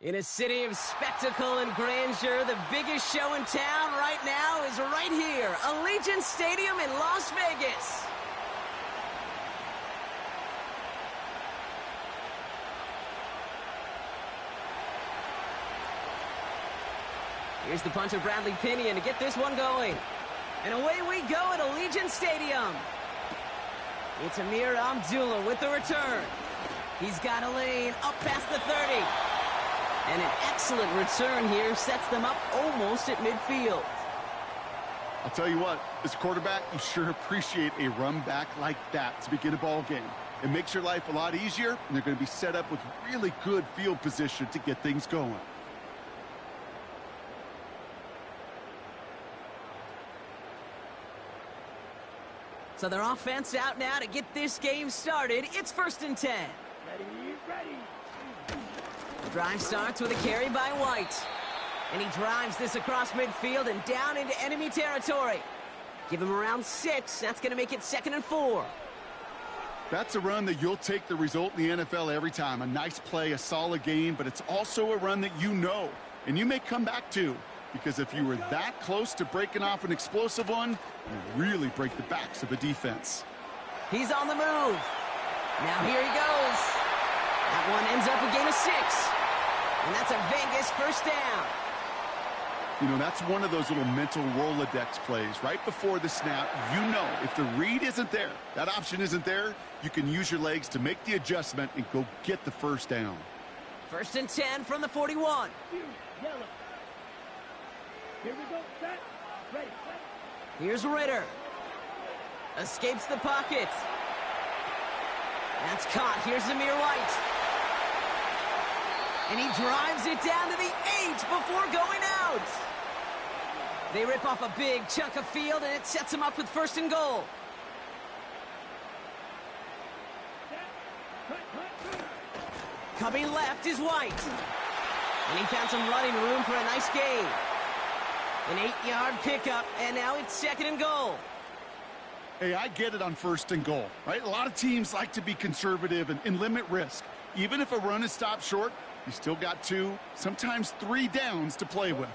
In a city of spectacle and grandeur, the biggest show in town right now is right here, Allegiant Stadium in Las Vegas. Here's the punter, Bradley Pinion, to get this one going. And away we go at Allegiant Stadium. It's Amir Abdullah with the return. He's got a lane up past the 30. And an excellent return here sets them up almost at midfield. I'll tell you what, as a quarterback, you sure appreciate a run back like that to begin a ball game. It makes your life a lot easier, and they're going to be set up with really good field position to get things going. So their offense out now to get this game started. It's 1st and 10. Ready. The drive starts with a carry by White. And he drives this across midfield and down into enemy territory. Give him around 6. That's going to make it 2nd and 4. That's a run that you'll take the result in the NFL every time. A nice play, a solid game, but it's also a run that you know, and you may come back to. Because if you were that close to breaking off an explosive one, you really break the backs of a defense. He's on the move. Now here he goes. That one ends up a gain of 6. And that's a Vegas first down. You know, that's one of those little mental Rolodex plays. Right before the snap, you know if the read isn't there, that option isn't there, you can use your legs to make the adjustment and go get the first down. 1st and 10 from the 41. Yellow. Here we go, set, ready, set. Here's Ritter. Escapes the pocket. That's caught. Here's Zamir White. And he drives it down to the 8 before going out. They rip off a big chunk of field, and it sets them up with 1st and goal. Coming left is White. And he found some running room for a nice gain. An 8-yard pickup, and now it's 2nd and goal. Hey, I get it on 1st and goal, right? A lot of teams like to be conservative and limit risk. Even if a run is stopped short, you still got 2, sometimes 3 downs to play with.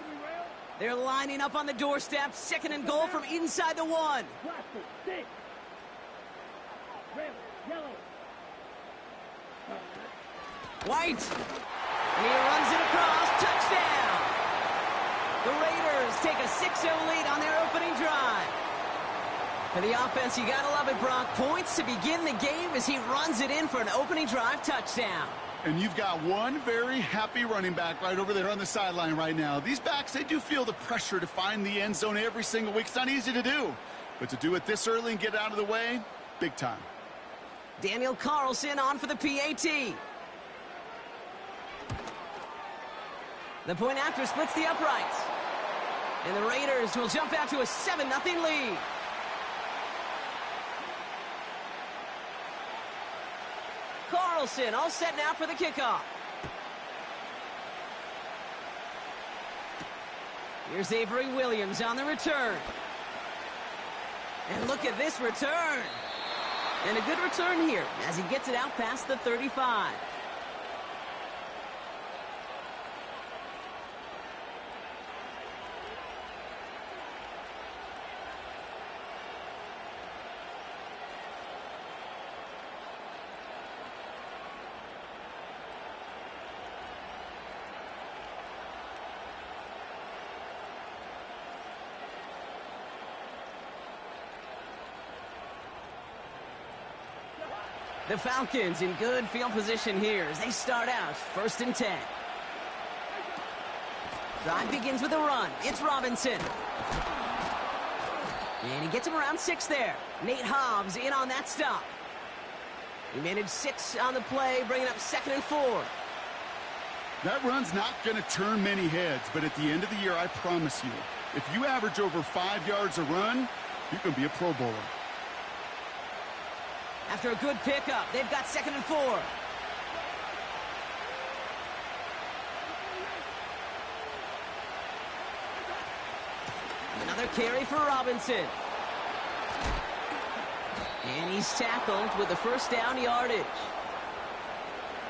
They're lining up on the doorstep. 2nd and goal from inside the 1. White. And he runs it across. Touchdown. The Raiders take a 6-0 lead on their opening drive. For the offense, you gotta love it, Brock. Points to begin the game as he runs it in for an opening drive touchdown. And you've got one very happy running back right over there on the sideline right now. These backs, they do feel the pressure to find the end zone every single week. It's not easy to do. But to do it this early and get out of the way, big time. Daniel Carlson on for the PAT. The point after splits the uprights. And the Raiders will jump out to a 7-0 lead. Carlson all set now for the kickoff. Here's Avery Williams on the return. And look at this return. And a good return here as he gets it out past the 35. The Falcons in good field position here as they start out 1st and 10. Drive begins with a run. It's Robinson. And he gets him around 6 there. Nate Hobbs in on that stop. He managed 6 on the play, bringing up 2nd and 4. That run's not going to turn many heads, but at the end of the year, I promise you, if you average over 5 yards a run, you're going to be a Pro Bowler. After a good pickup, they've got 2nd and 4. Another carry for Robinson. And he's tackled with the 1st down yardage.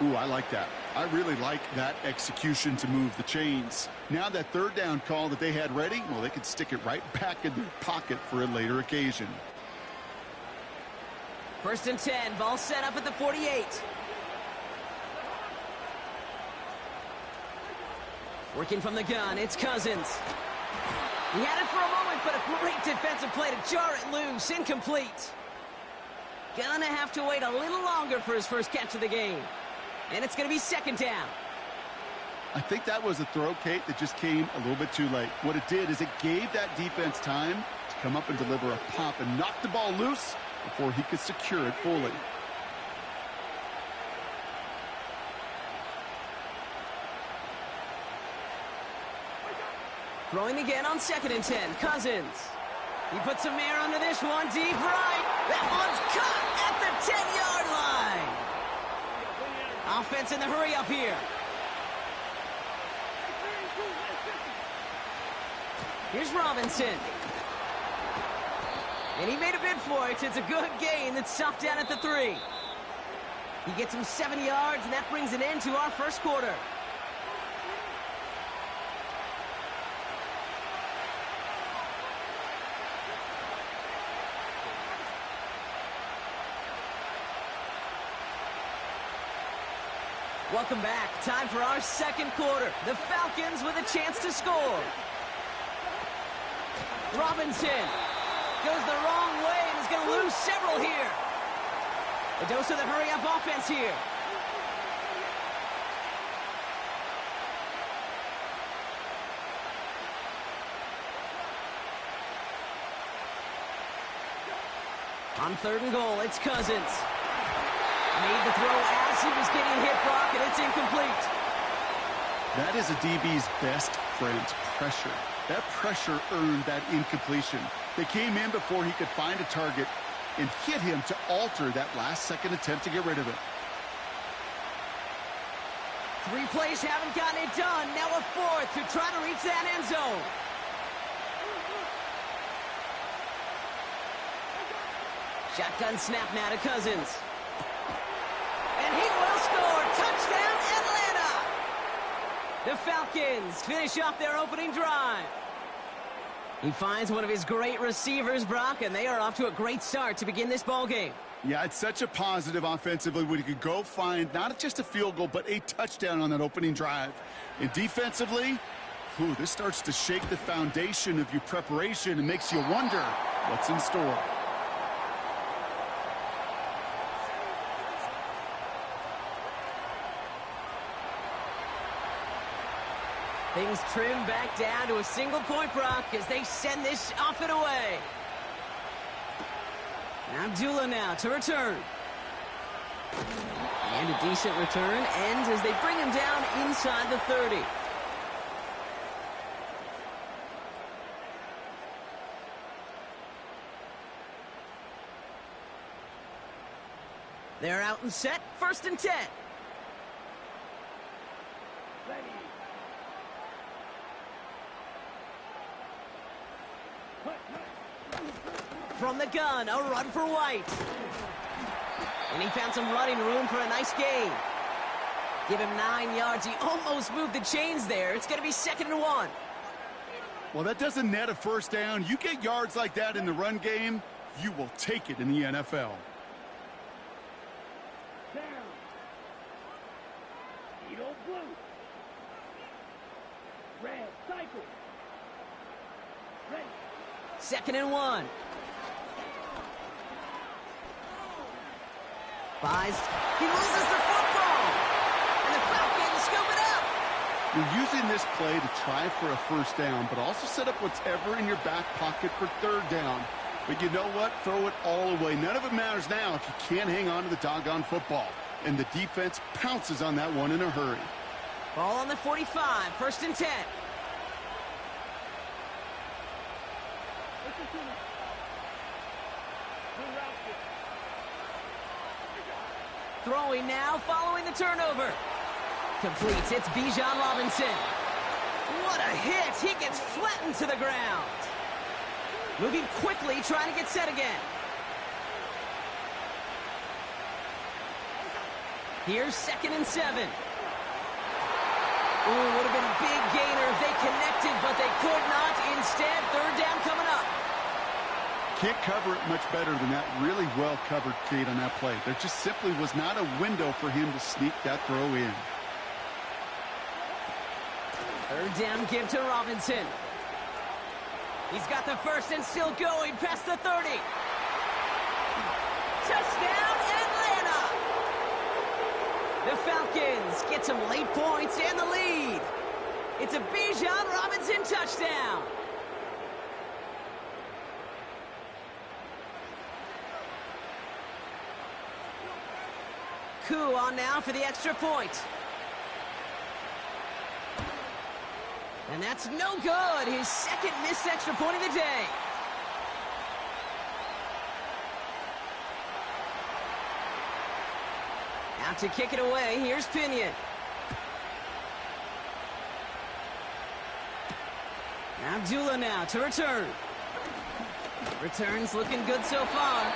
Ooh, I like that. I really like that execution to move the chains. Now that third down call that they had ready, well, they could stick it right back in their pocket for a later occasion. 1st and 10, ball set up at the 48. Working from the gun, it's Cousins. He had it for a moment, but a great defensive play to jar it loose. Incomplete. Gonna have to wait a little longer for his first catch of the game. And it's going to be 2nd down. I think that was a throw, Kate, that just came a little bit too late. What it did is it gave that defense time to come up and deliver a pop and knock the ball loose before he could secure it fully. Throwing again on 2nd and 10. Cousins. He puts some air under this one. Deep right. That one's caught at the 10-yard line. Offense in the hurry up here. Here's Robinson. And he made a bid for it. It's a good gain that's stopped down at the 3. He gets him 7 yards, and that brings an end to our first quarter. Welcome back. Time for our second quarter. The Falcons with a chance to score. Robinson goes the wrong way and is going to lose several here. A dose of the hurry-up offense here. On 3rd and goal, it's Cousins. Made the throw as he was getting hit, Brock, and it's incomplete. That is a DB's best friend, pressure. That pressure earned that incompletion. They came in before he could find a target and hit him to alter that last-second attempt to get rid of it. 3 plays haven't gotten it done. Now a 4th to try to reach that end zone. Shotgun snap now to Cousins. And he will score. Touchdown, Atlanta! The Falcons finish off their opening drive. He finds one of his great receivers, Brock, and they are off to a great start to begin this ball game. Yeah, it's such a positive offensively when you could go find not just a field goal, but a touchdown on that opening drive. And defensively, this starts to shake the foundation of your preparation and makes you wonder what's in store. Things trim back down to a single point, Brock, as they send this off and away. Abdullah now to return. And a decent return ends as they bring him down inside the 30. They're out and set, 1st and 10. From the gun, a run for White. And he found some running room for a nice gain. Give him 9 yards. He almost moved the chains there. It's going to be 2nd and 1. Well, that doesn't net a first down. You get yards like that in the run game, you will take it in the NFL. Down. Edo blue. Red cycle. Ready. 2nd and 1. Buys. He loses the football. And the Falcons scoop it up. You're using this play to try for a first down, but also set up whatever in your back pocket for 3rd down. But you know what? Throw it all away. None of it matters now if you can't hang on to the doggone football. And the defense pounces on that one in a hurry. Ball on the 45, 1st and 10. Throwing now, following the turnover. Completes, it's Bijan Robinson. What a hit, he gets flattened to the ground. Moving quickly, trying to get set again. Here's 2nd and 7. Ooh, would have been a big gainer if they connected, but they could not. Instead, third down coming up. Can't cover it much better than that. Really well covered, Kate, on that play. There just simply was not a window for him to sneak that throw in. Third down give to Robinson. He's got the first and still going past the 30. Touchdown, Atlanta! The Falcons get some late points and the lead. It's a Bijan Robinson touchdown. Coup on now for the extra point. And that's no good. His second missed extra point of the day. Out to kick it away. Here's Pinion. Abdullah now to return. Returns looking good so far.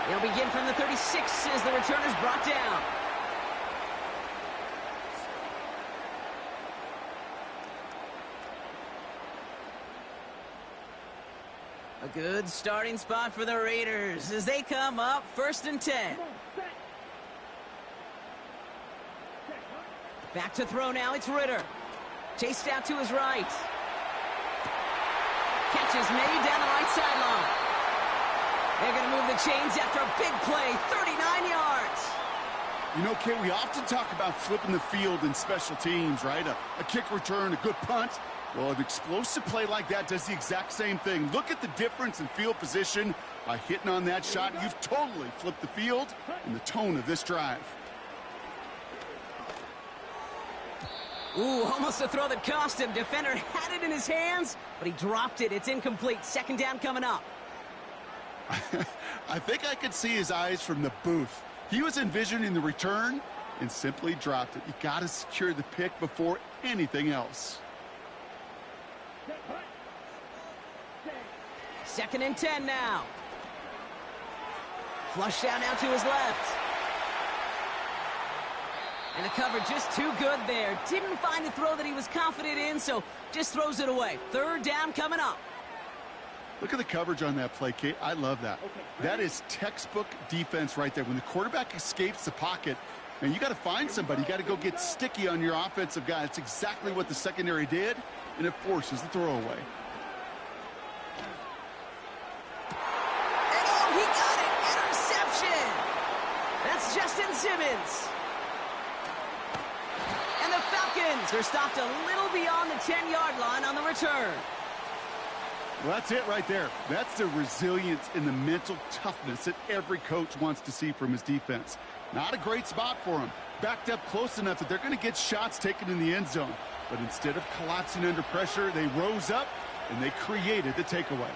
They'll begin from the 36 as the returner's brought down. A good starting spot for the Raiders as they come up 1st and 10. Back to throw now, it's Ritter. Chased out to his right. Catch is made down the right sideline. They're going to move the chains after a big play, 39 yards. You know, Kate, we often talk about flipping the field in special teams, right? A kick return, a good punt. Well, an explosive play like that does the exact same thing. Look at the difference in field position. By hitting on that shot, you've totally flipped the field and the tone of this drive. Ooh, almost a throw that cost him. Defender had it in his hands, but he dropped it. It's incomplete. Second down coming up. I think I could see his eyes from the booth. He was envisioning the return and simply dropped it. You got to secure the pick before anything else. 2nd and 10 now. Flush down now to his left. And the cover just too good there. Didn't find the throw that he was confident in, so just throws it away. 3rd down coming up. Look at the coverage on that play, Kate. I love that. That is textbook defense right there. When the quarterback escapes the pocket, and you got to find somebody. You got to go get sticky on your offensive guy. That's exactly what the secondary did, and it forces the throwaway. And oh, he got it! Interception! That's Justin Simmons. And the Falcons are stopped a little beyond the 10-yard line on the return. Well, that's it right there. That's the resilience and the mental toughness that every coach wants to see from his defense. Not a great spot for him. Backed up close enough that they're going to get shots taken in the end zone. But instead of collapsing under pressure, they rose up and they created the takeaway.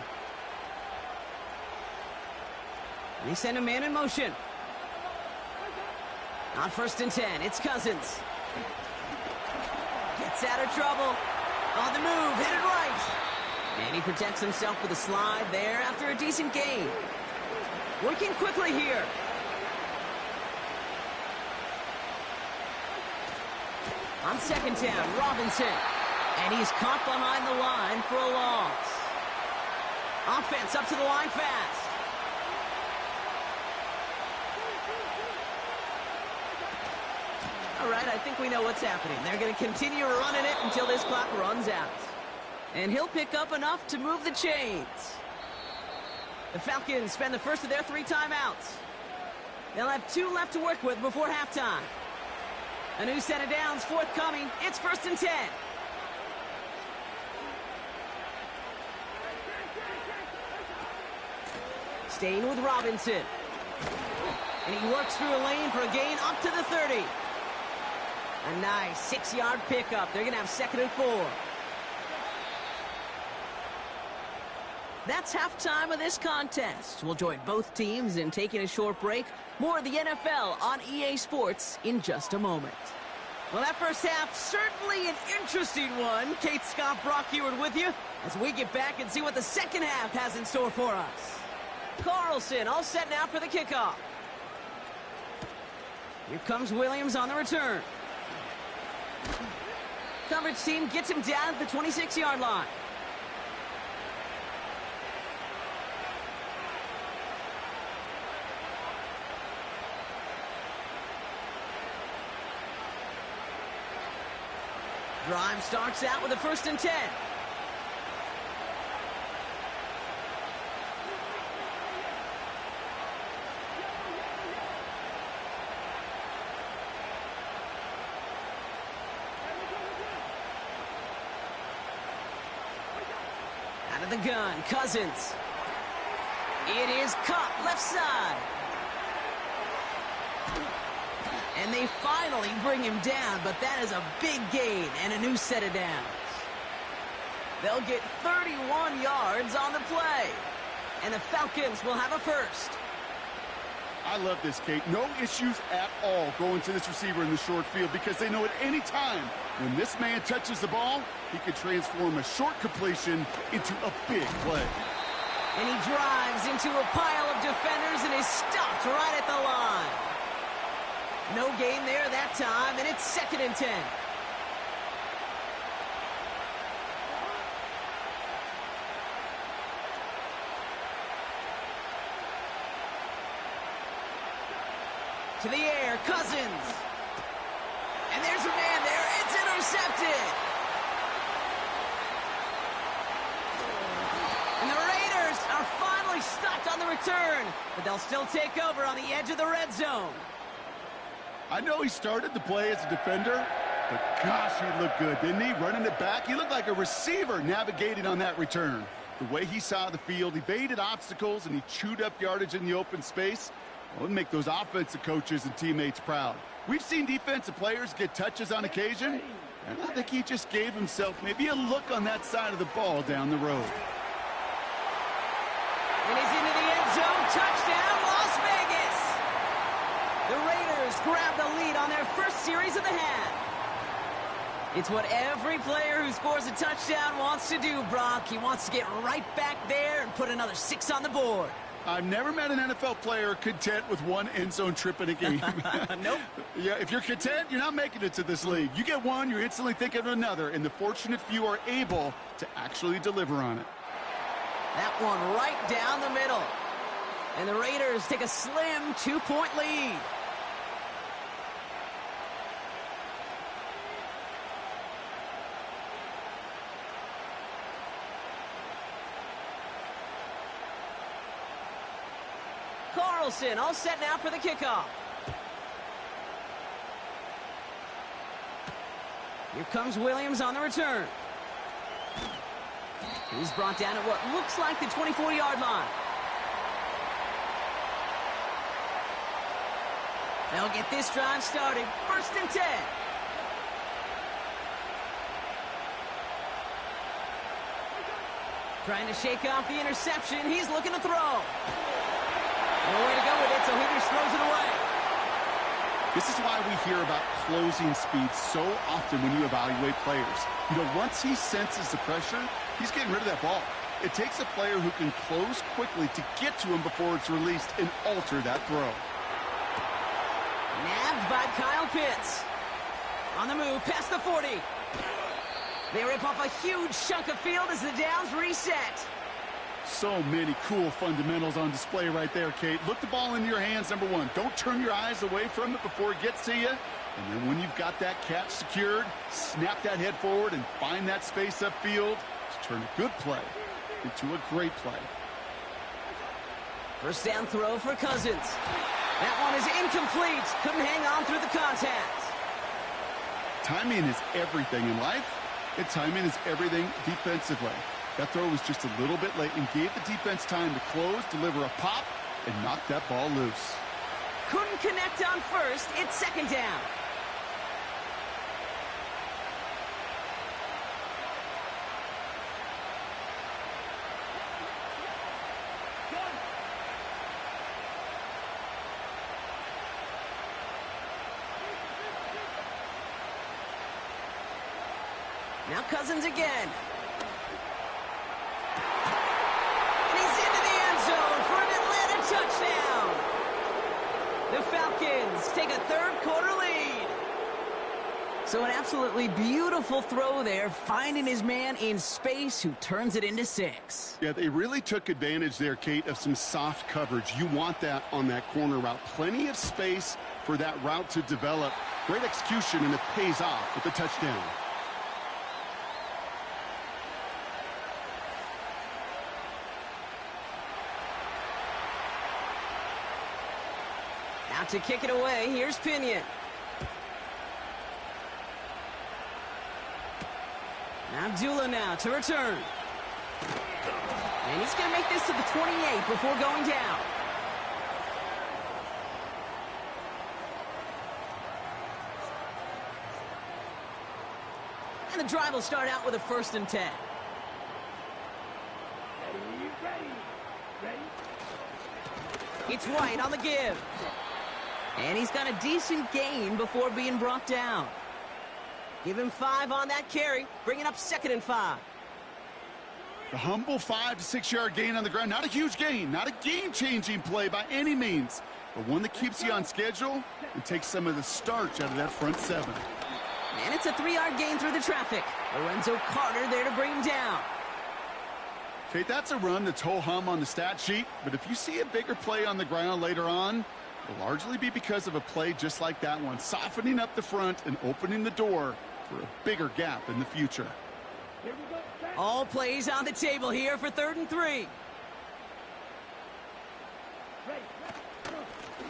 They send a man in motion. On 1st and 10, it's Cousins. Gets out of trouble. On the move, hit it right. And he protects himself with a slide there after a decent gain. Working quickly here. On 2nd down, Robinson. And he's caught behind the line for a loss. Offense up to the line fast. All right, I think we know what's happening. They're going to continue running it until this clock runs out. And he'll pick up enough to move the chains. The Falcons spend the first of their 3 timeouts. They'll have 2 left to work with before halftime. A new set of downs forthcoming. It's 1st and 10. Staying with Robinson. And he works through a lane for a gain up to the 30. A nice 6-yard pickup. They're going to have 2nd and 4. That's halftime of this contest. We'll join both teams in taking a short break. More of the NFL on EA Sports in just a moment. Well, that first half, certainly an interesting one. Kate, Scott, Brock Heward with you as we get back and see what the second half has in store for us. Carlson all set now for the kickoff. Here comes Williams on the return. coverage team gets him down at the 26-yard line. Drive starts out with a 1st and 10. Out of the gun, Cousins. It is caught left side. And they finally bring him down, but that is a big gain and a new set of downs. They'll get 31 yards on the play. And the Falcons will have a 1st. I love this, Kate. No issues at all going to this receiver in the short field because they know at any time when this man touches the ball, he could transform a short completion into a big play. And he drives into a pile of defenders and is stopped right at the line. No gain there that time, and it's 2nd and 10. To the air, Cousins. And there's a man there. It's intercepted. And the Raiders are finally stopped on the return, but they'll still take over on the edge of the red zone. I know he started the play as a defender, but gosh, he looked good, didn't he? Running it back, he looked like a receiver navigating on that return. The way he saw the field, evaded obstacles, and he chewed up yardage in the open space. Well, it would make those offensive coaches and teammates proud. We've seen defensive players get touches on occasion, and I think he just gave himself maybe a look on that side of the ball down the road. And he's into the end zone. Touchdown, Las Vegas! The Raiders grab the lead on their 1st series of the half. It's what every player who scores a touchdown wants to do, Brock. He wants to get right back there and put another 6 on the board. I've never met an NFL player content with one end zone trip in a game. Nope. Yeah, if you're content, you're not making it to this league. You get one, you're instantly thinking of another, and the fortunate few are able to actually deliver on it. That one right down the middle. And the Raiders take a slim 2-point lead. Carlson all set now for the kickoff. Here comes Williams on the return. He's brought down at what looks like the 24-yard line. They'll get this drive started. 1st and 10. Trying to shake off the interception. He's looking to throw. Nowhere to go with it, so he just throws it away. This is why we hear about closing speed so often when you evaluate players. You know, once he senses the pressure, he's getting rid of that ball. It takes a player who can close quickly to get to him before it's released and alter that throw. Nabbed by Kyle Pitts. On the move, past the 40. They rip off a huge chunk of field as the downs reset. So many cool fundamentals on display right there, Kate. Look the ball into your hands, number one. Don't turn your eyes away from it before it gets to you. And then when you've got that catch secured, snap that head forward and find that space upfield to turn a good play into a great play. 1st down throw for Cousins. That one is incomplete. Couldn't hang on through the contact. Timing is everything in life, and timing is everything defensively. That throw was just a little bit late and gave the defense time to close, deliver a pop, and knock that ball loose. Couldn't connect on 1st. It's 2nd down. Now Cousins again. And he's into the end zone for an Atlanta touchdown. The Falcons take a 3rd quarter lead. So an absolutely beautiful throw there, finding his man in space who turns it into 6. Yeah, they really took advantage there, Kate, of some soft coverage. You want that on that corner route. Plenty of space for that route to develop. Great execution, and it pays off with the touchdown. Out to kick it away, here's Pinion. Abdullah now to return. And he's going to make this to the 28 before going down. And the drive will start out with a 1st and 10. It's White on the give. And he's got a decent gain before being brought down. Give him 5 on that carry, bringing up 2nd and 5. The humble 5 to 6 yard gain on the ground. Not a huge gain, not a game-changing play by any means, but one that keeps you on schedule and takes some of the starch out of that front 7. And it's a 3-yard gain through the traffic. Lorenzo Carter there to bring him down. Kate, that's a run that's ho-hum on the stat sheet, but if you see a bigger play on the ground later on, it'll largely be because of a play just like that one, softening up the front and opening the door for a bigger gap in the future. All plays on the table here for 3rd and 3.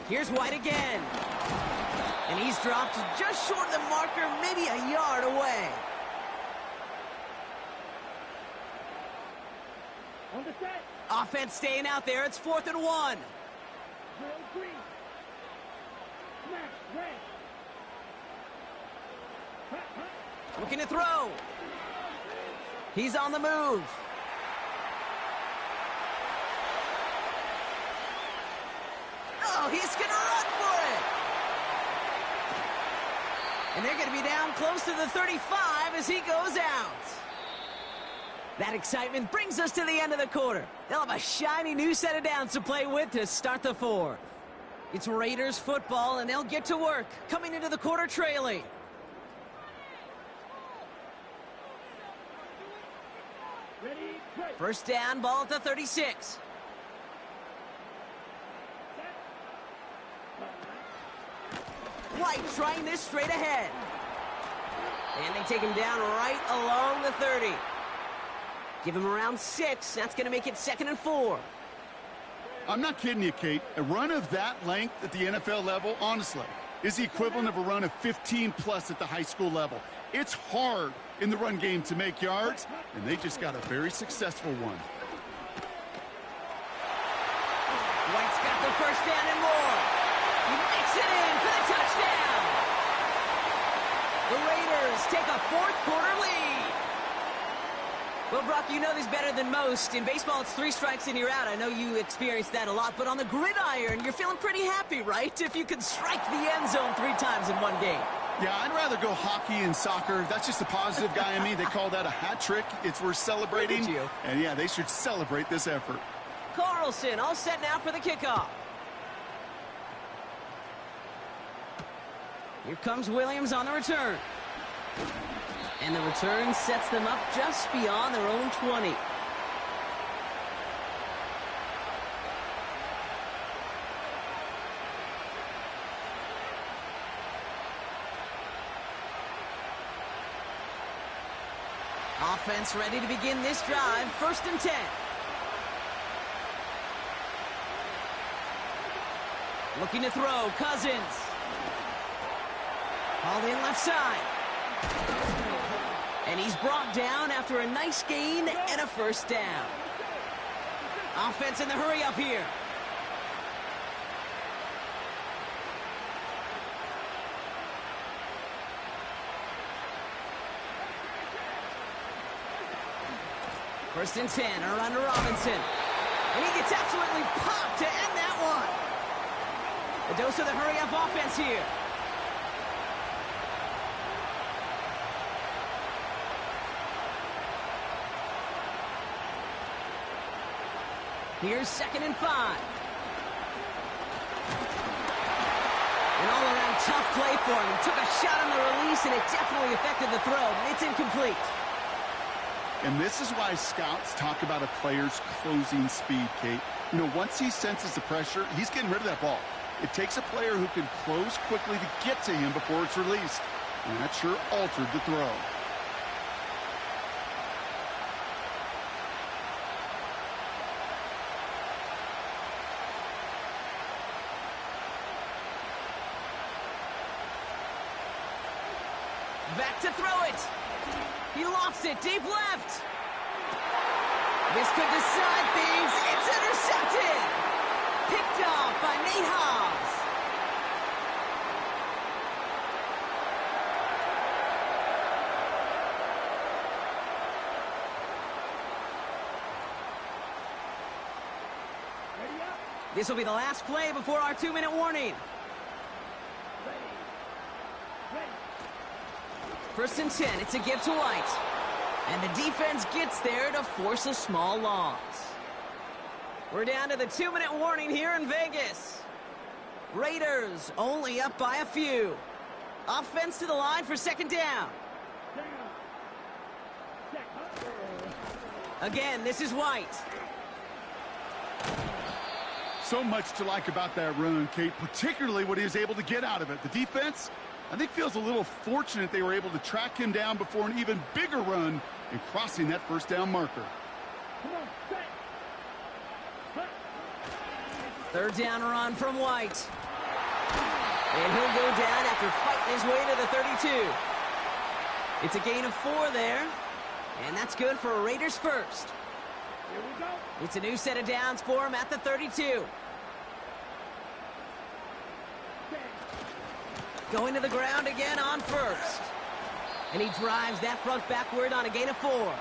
Here's White again. And he's dropped just short of the marker, maybe a yard away. On the set. Offense staying out there. It's 4th and 1. Drill 3. Smash, red. Looking to throw. He's on the move. Oh, he's going to run for it. And they're going to be down close to the 35 as he goes out. That excitement brings us to the end of the quarter. They'll have a shiny new set of downs to play with to start the 4th. It's Raiders football, and they'll get to work, coming into the quarter trailing. Ready, play. 1st down, ball at the 36. White trying this straight ahead. And they take him down right along the 30. Give him around 6. That's going to make it 2nd and 4. I'm not kidding you, Kate. A run of that length at the NFL level, honestly, is the equivalent of a run of 15-plus at the high school level. It's hard in the run game to make yards, and they just got a very successful one. White's got the 1st down and more. He makes it in for the touchdown. The Raiders take a 4th quarter lead. Well, Brock, you know this better than most. In baseball, it's 3 strikes and you're out. I know you experienced that a lot, but on the gridiron, you're feeling pretty happy, right? If you could strike the end zone 3 times in one game. Yeah, I'd rather go hockey and soccer. That's just the positive guy in me. They call that a hat trick. It's worth celebrating. And yeah, they should celebrate this effort. Carlson all set now for the kickoff. Here comes Williams on the return. And the return sets them up just beyond their own 20. Offense ready to begin this drive. 1st and 10. Looking to throw. Cousins. Hauled in left side. And he's brought down after a nice gain and a 1st down. Offense in the hurry up here. First and 10, around to Robinson. And he gets absolutely popped to end that one. A dose of the hurry-up offense here. Here's 2nd and 5. An all-around Tough play for him. He took a shot on the release, and it definitely affected the throw. It's incomplete. And this is why scouts talk about a player's closing speed, Kate. You know, once he senses the pressure, he's getting rid of that ball. It takes a player who can close quickly to get to him before it's released. And that sure altered the throw. Back to throw it. He lofts it deep left. This could decide things. It's intercepted. Picked off by Nate Hobbs. This will be the last play before our 2-minute warning. First and 10, it's a give to White. And the defense gets there to force a small loss. We're down to the 2-minute warning here in Vegas. Raiders only up by a few. Offense to the line for second down. Again, this is White. So much to like about that run, Kate, particularly what he was able to get out of it. The defense, I think, feels a little fortunate they were able to track him down before an even bigger run and crossing that first down marker. Third down run from White. And he'll go down after fighting his way to the 32. It's a gain of 4 there. And that's good for a Raiders first. Here we go. It's a new set of downs for him at the 32. Going to the ground again on first. And he drives that front backward on a gain of 4.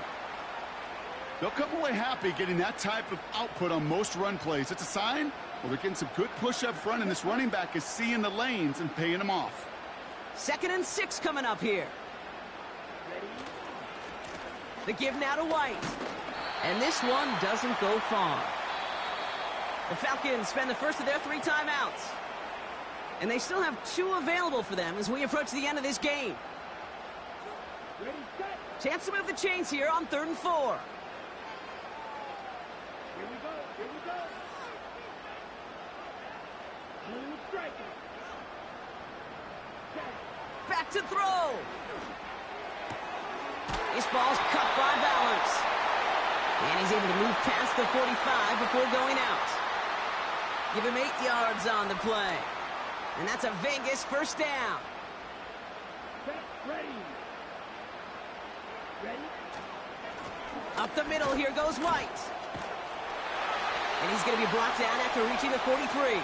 They'll come away happy getting that type of output on most run plays. It's a sign, well, they're getting some good push up front, and this running back is seeing the lanes and paying them off. 2nd and 6 coming up here. The give now to White. And this one doesn't go far. The Falcons spend the first of their 3 timeouts. And they still have 2 available for them as we approach the end of this game. Ready, set. Chance to move the chains here on 3rd and 4. Here we go. Here we go. Smooth striker. Back to throw. This ball's cut by balance. And he's able to move past the 45 before going out. Give him 8 yards on the play. And that's a Vegas first down. Set, ready. Ready. Up the middle, here goes White. And he's going to be brought down after reaching the 43.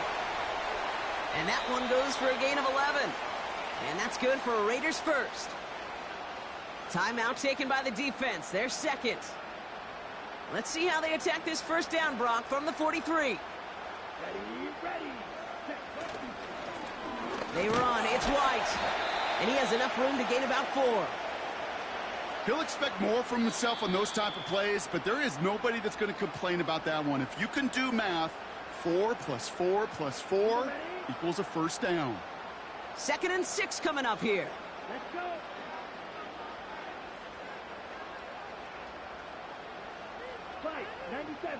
And that one goes for a gain of 11. And that's good for a Raiders first. Timeout taken by the defense. They're second. Let's see how they attack this first down, Brock, from the 43. Ready, ready. Set, ready. They run. It's White. And he has enough room to gain about 4. He'll expect more from himself on those type of plays, but there is nobody that's going to complain about that one. If you can do math, 4 plus 4 plus 4 equals a first down. 2nd and 6 coming up here. Let's go. Fight, 97.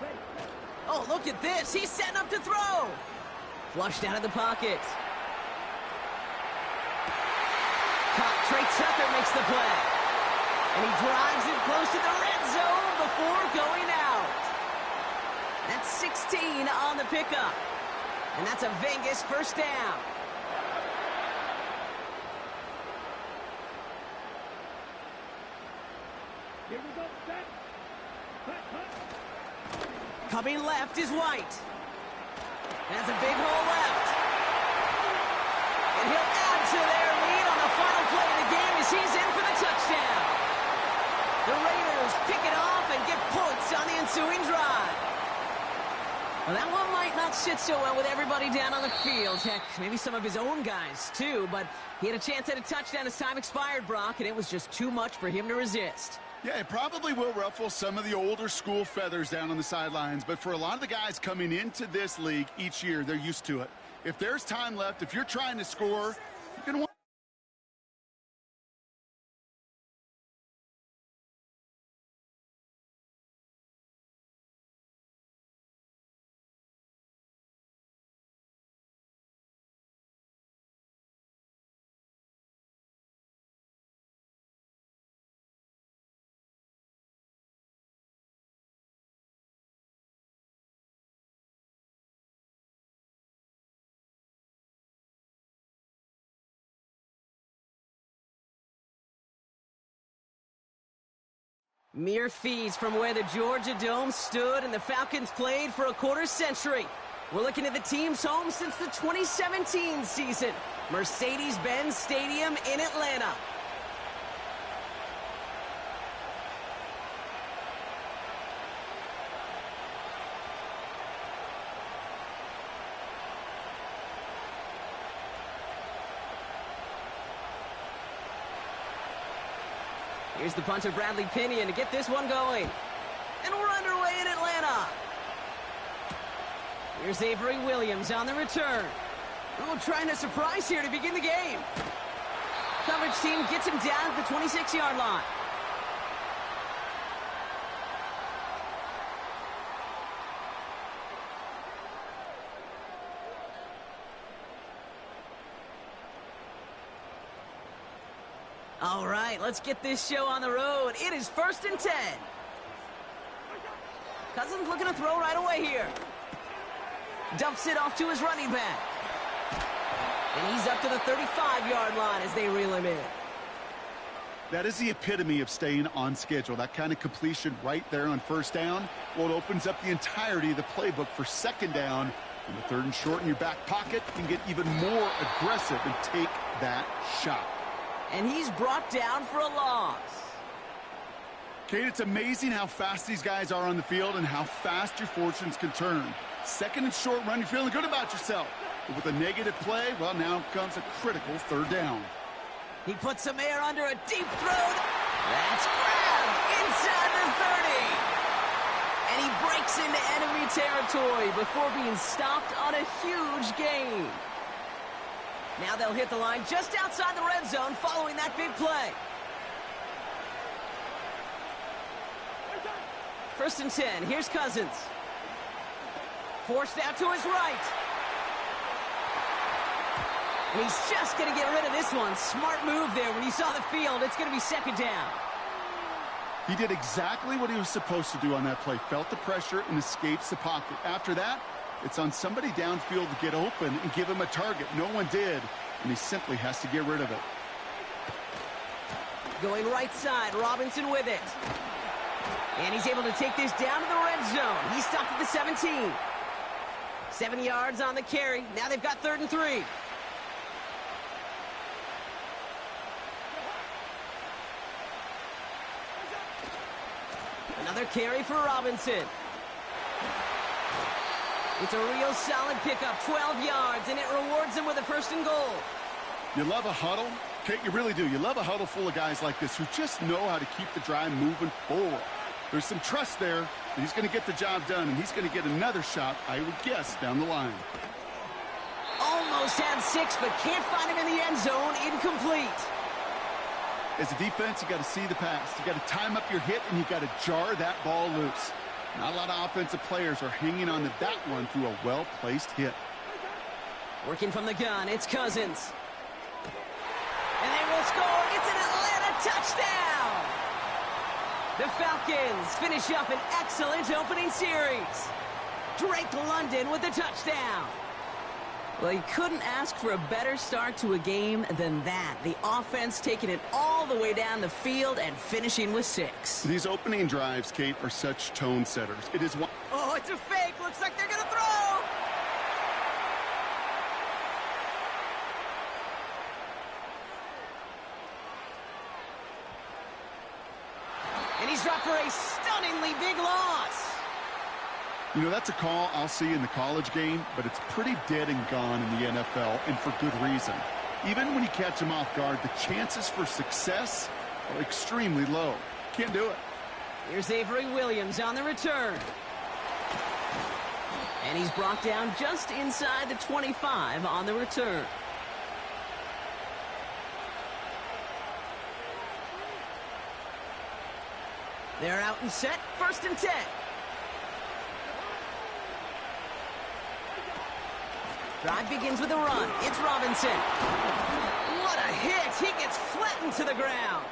Ready. Oh, look at this. He's setting up to throw. Flushed out of the pocket. Trey Tucker makes the play. And he drives it close to the red zone before going out. That's 16 on the pickup. And that's a Vegas first down. Here we go. Set. Cut. Coming left is White. That's a big hole left. And he'll add to their lead on the final play of the game as he's in for the touchdown. The Raiders pick it off and get points on the ensuing drive. Well, that one might not sit so well with everybody down on the field. Heck, maybe some of his own guys, too. But he had a chance at a touchdown as time expired, Brock, and it was just too much for him to resist. Yeah, it probably will ruffle some of the older school feathers down on the sidelines. But for a lot of the guys coming into this league each year, they're used to it. If there's time left, if you're trying to score, you're going to want... Mere feeds from where the Georgia Dome stood and the Falcons played for a quarter century. We're looking at the team's home since the 2017 season, Mercedes-Benz Stadium in Atlanta. Here's the punter, Bradley Pinion, to get this one going. And we're underway in Atlanta. Here's Avery Williams on the return. Oh, trying to surprise here to begin the game. Coverage team gets him down at the 26-yard line. All right, let's get this show on the road. It is 1st and 10. Cousins looking to throw right away here. Dumps it off to his running back. And he's up to the 35-yard line as they reel him in. That is the epitome of staying on schedule. That kind of completion right there on 1st down. Well, it opens up the entirety of the playbook for 2nd down. And the 3rd and short in your back pocket can get even more aggressive and take that shot. And he's brought down for a loss. Kate, it's amazing how fast these guys are on the field and how fast your fortunes can turn. 2nd and short run, you're feeling good about yourself. But with a negative play, well, now comes a critical 3rd down. He puts some air under a deep throw. That's grabbed inside the 30. And he breaks into enemy territory before being stopped on a huge gain. Now they'll hit the line just outside the red zone following that big play. 1st and 10. Here's Cousins. Forced out to his right. And he's just going to get rid of this one. Smart move there when he saw the field. It's going to be 2nd down. He did exactly what he was supposed to do on that play. Felt the pressure and escapes the pocket. After that, it's on somebody downfield to get open and give him a target. No one did, and he simply has to get rid of it. Going right side, Robinson with it. And he's able to take this down to the red zone. He's stopped at the 17. 7 yards on the carry. Now they've got 3rd and 3. Another carry for Robinson. It's a real solid pickup, 12 yards, and it rewards him with a 1st and goal. You love a huddle? Kate, you really do. You love a huddle full of guys like this who just know how to keep the drive moving forward. There's some trust there that he's going to get the job done, and he's going to get another shot, I would guess, down the line. Almost had 6, but can't find him in the end zone. Incomplete. As a defense, you got to see the pass. You got to time up your hit, and you got to jar that ball loose. Not a lot of offensive players are hanging on to that one through a well-placed hit. Working from the gun, it's Cousins. And they will score. It's an Atlanta touchdown. The Falcons finish up an excellent opening series. Drake London with the touchdown. Well, you couldn't ask for a better start to a game than that. The offense taking it all the way down the field and finishing with 6. These opening drives, Kate, are such tone setters. It is one. Oh, it's a fake. Looks like they're going to throw. And he's dropped for a stunningly big loss. You know, that's a call I'll see in the college game, but it's pretty dead and gone in the NFL, and for good reason. Even when you catch him off guard, the chances for success are extremely low. Can't do it. Here's Avery Williams on the return. And he's brought down just inside the 25 on the return. They're out and set, 1st and 10. Drive begins with a run. It's Robinson. What a hit. He gets flattened to the ground.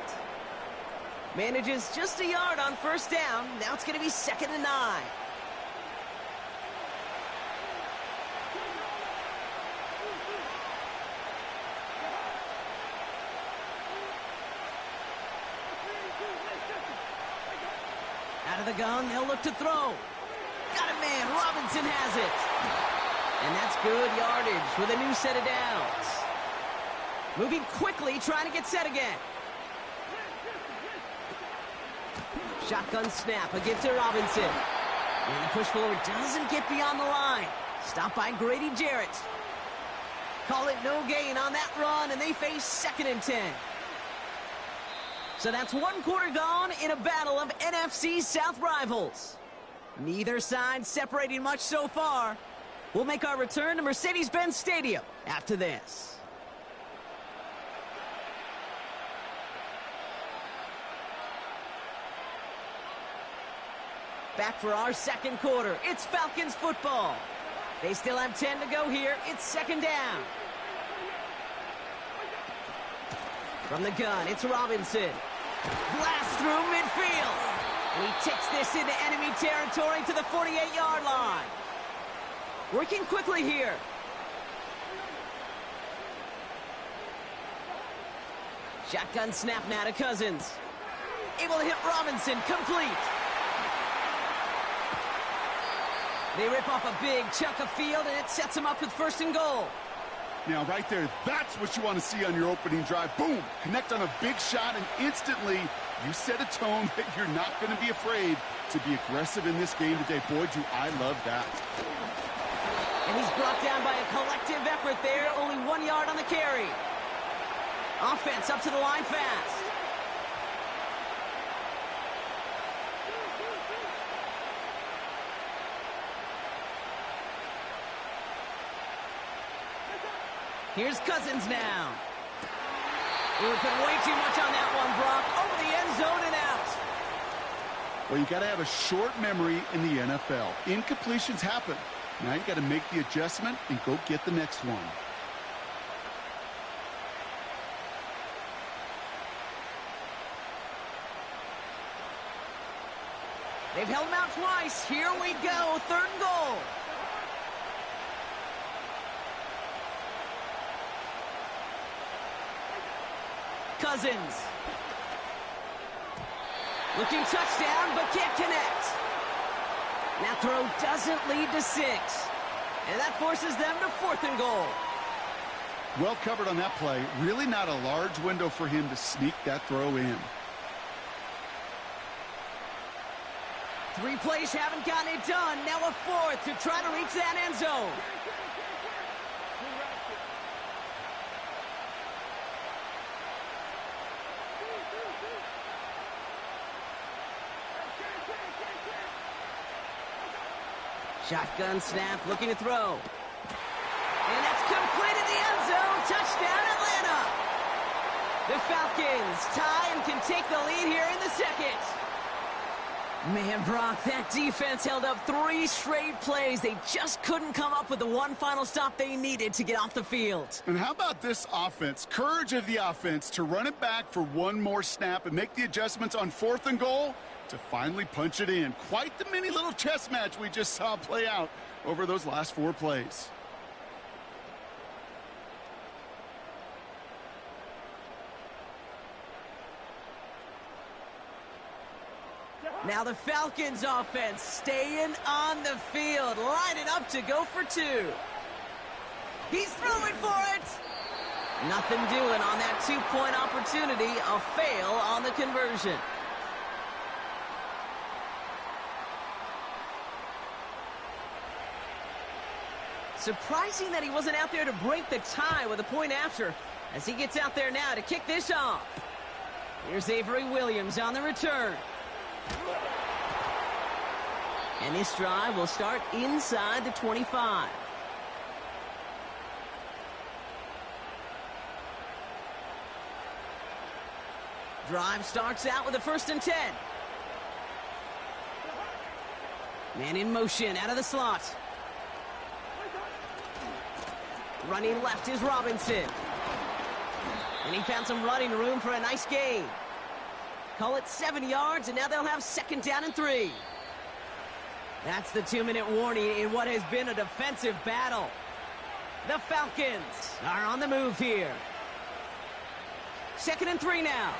Manages just a yard on 1st down. Now it's going to be 2nd and 9. Out of the gun, they'll look to throw. Got a man. Robinson has it. And that's good yardage with a new set of downs. Moving quickly, trying to get set again. Shotgun snap, a give to Robinson. And the push forward doesn't get beyond the line. Stopped by Grady Jarrett. Call it no gain on that run, and they face 2nd and 10. So that's 1 quarter gone in a battle of NFC South rivals. Neither side separating much so far. We'll make our return to Mercedes-Benz Stadium after this. Back for our 2nd quarter. It's Falcons football. They still have 10 to go here. It's 2nd down. From the gun, it's Robinson. Blast through midfield. And he takes this into enemy territory to the 48-yard line. Working quickly here. Shotgun snap now to Cousins. Able to hit Robinson, complete. They rip off a big chunk of field, and it sets them up with 1st and goal. Now, right there, that's what you want to see on your opening drive. Boom! Connect on a big shot, and instantly you set a tone that you're not going to be afraid to be aggressive in this game today. Boy, do I love that. And he's brought down by a collective effort there. Only 1 yard on the carry. Offense up to the line fast. Here's Cousins now. We were putting way too much on that one, Brock. Over the end zone and out. Well, you got to have a short memory in the NFL. Incompletions happen. Now you got to make the adjustment and go get the next one. They've held him out twice. Here we go. 3rd and goal. Cousins. Looking touchdown, but can't connect. That throw doesn't lead to 6. And that forces them to 4th and goal. Well covered on that play. Really not a large window for him to sneak that throw in. 3 plays haven't gotten it done. Now a 4th to try to reach that end zone. Shotgun snap, looking to throw. And that's complete in the end zone. Touchdown, Atlanta. The Falcons tie and can take the lead here in the 2nd. Man, Brock, that defense held up 3 straight plays. They just couldn't come up with the one final stop they needed to get off the field. And how about this offense? Courage of the offense to run it back for 1 more snap and make the adjustments on 4th and goal to finally punch it in. Quite the mini little chess match we just saw play out over those last 4 plays. Now the Falcons offense staying on the field, lining up to go for 2. He's throwing for it. Nothing doing on that 2-point opportunity. A fail on the conversion. Surprising that he wasn't out there to break the tie with a point after, as he gets out there now to kick this off. Here's Avery Williams on the return. And this drive will start inside the 25. Drive starts out with a 1st and 10. Man in motion out of the slot. Running left is Robinson. And he found some running room for a nice gain. Call it 7 yards, and now they'll have 2nd down and 3. That's the 2-minute warning in what has been a defensive battle. The Falcons are on the move here. 2nd and 3 now.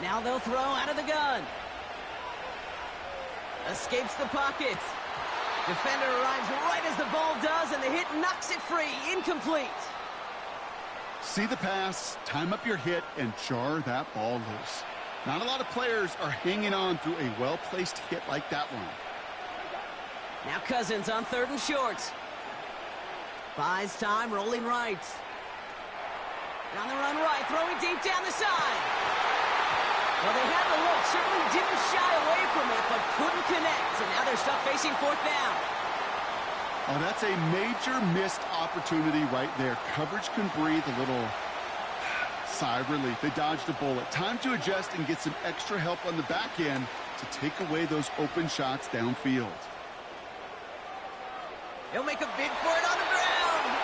Now they'll throw out of the gun. Escapes the pocket. Defender arrives right as the ball does, and the hit knocks it free. Incomplete. See the pass, time up your hit, and jar that ball loose. Not a lot of players are hanging on through a well-placed hit like that one. Now Cousins on 3rd and short. Buys time, rolling right. On the run right, throwing deep down the side. Well, they had the look, certainly didn't shy away from it, but couldn't connect, and now they're stuck facing 4th down. Oh, that's a major missed opportunity right there. Coverage can breathe a little sigh of relief. They dodged a bullet. Time to adjust and get some extra help on the back end to take away those open shots downfield. He'll make a bid for it on the ground.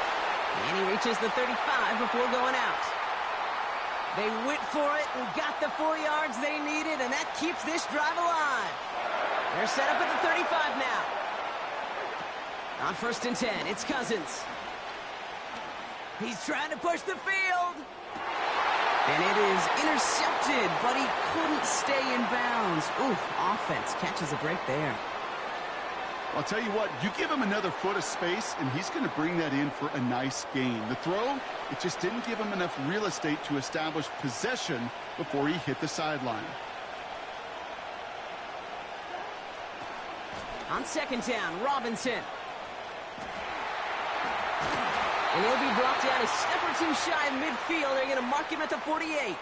And he reaches the 35 before going out. They went for it and got the 4 yards they needed, and that keeps this drive alive. They're set up at the 35 now. On 1st and 10, it's Cousins. He's trying to push the field. And it is intercepted, but he couldn't stay in bounds. Ooh, offense catches a break there. I'll tell you what, you give him another foot of space, and he's going to bring that in for a nice gain. The throw, it just didn't give him enough real estate to establish possession before he hit the sideline. On 2nd down, Robinson. And he'll be brought down a step or 2 shy of midfield. They're going to mark him at the 48.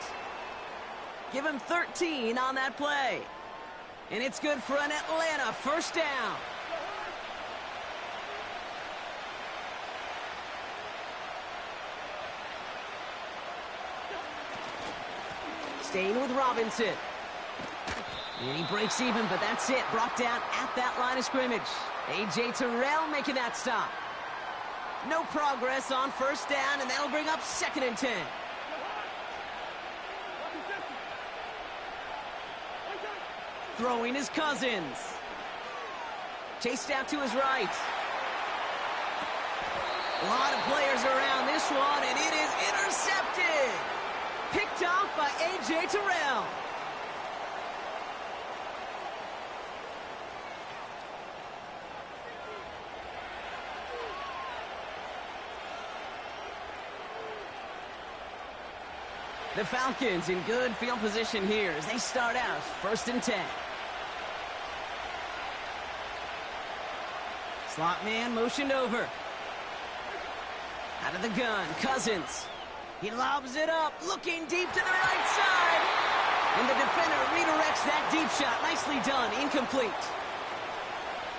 Give him 13 on that play. And it's good for an Atlanta 1st down. Staying with Robinson. And he breaks even, but that's it. Brought down at that line of scrimmage. A.J. Terrell making that stop. No progress on 1st down, and that'll bring up 2nd and 10. Throwing is Cousins. Chased out to his right. A lot of players around this one, and it is intercepted. Picked off by A.J. Terrell. The Falcons in good field position here as they start out 1st and 10. Slot man motioned over. Out of the gun, Cousins. He lobs it up, looking deep to the right side. And the defender redirects that deep shot. Nicely done, incomplete.